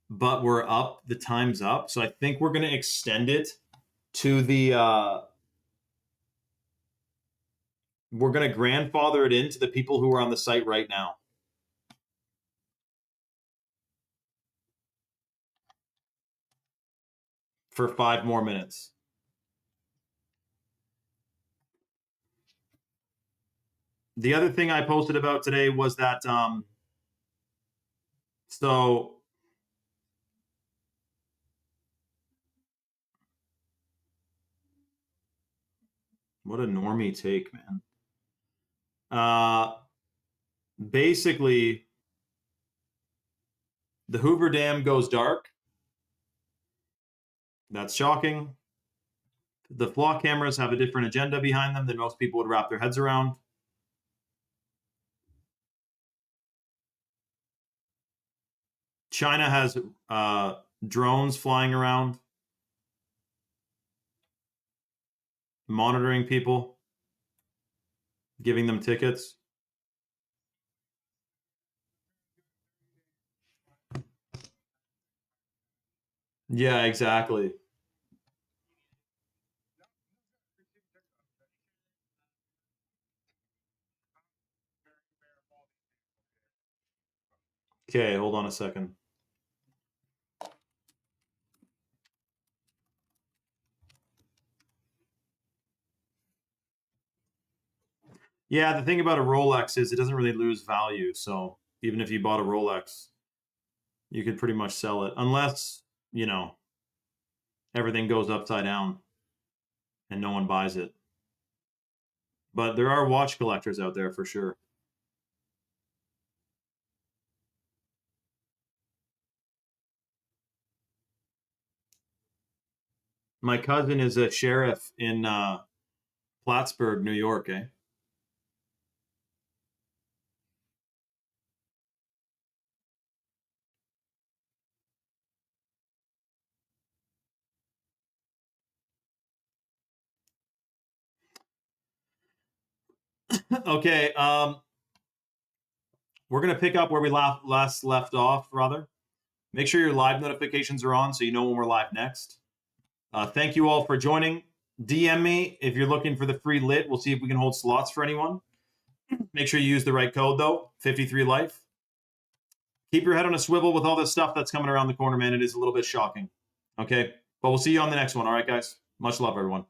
but we're up. The time's up. So I think we're going to extend it to the... we're going to grandfather it into the people who are on the site right now. For 5 more minutes. The other thing I posted about today was that... so... What a normie take, man. Basically, the Hoover Dam goes dark. That's shocking. The flock cameras have a different agenda behind them than most people would wrap their heads around. China has drones flying around, monitoring people, giving them tickets. Yeah, exactly. Okay, hold on a second. Yeah, the thing about a Rolex is it doesn't really lose value. So even if you bought a Rolex, you could pretty much sell it unless, you know, everything goes upside down and no one buys it. But there are watch collectors out there for sure. My cousin is a sheriff in Plattsburgh, New York, eh? Okay, we're going to pick up where we last left off, rather. Make sure your live notifications are on so you know when we're live next. Thank you all for joining. DM me if you're looking for the free lit. We'll see if we can hold slots for anyone. Make sure you use the right code, though, 53life. Keep your head on a swivel with all this stuff that's coming around the corner, man. It is a little bit shocking. Okay? But we'll see you on the next one. All right, guys? Much love, everyone.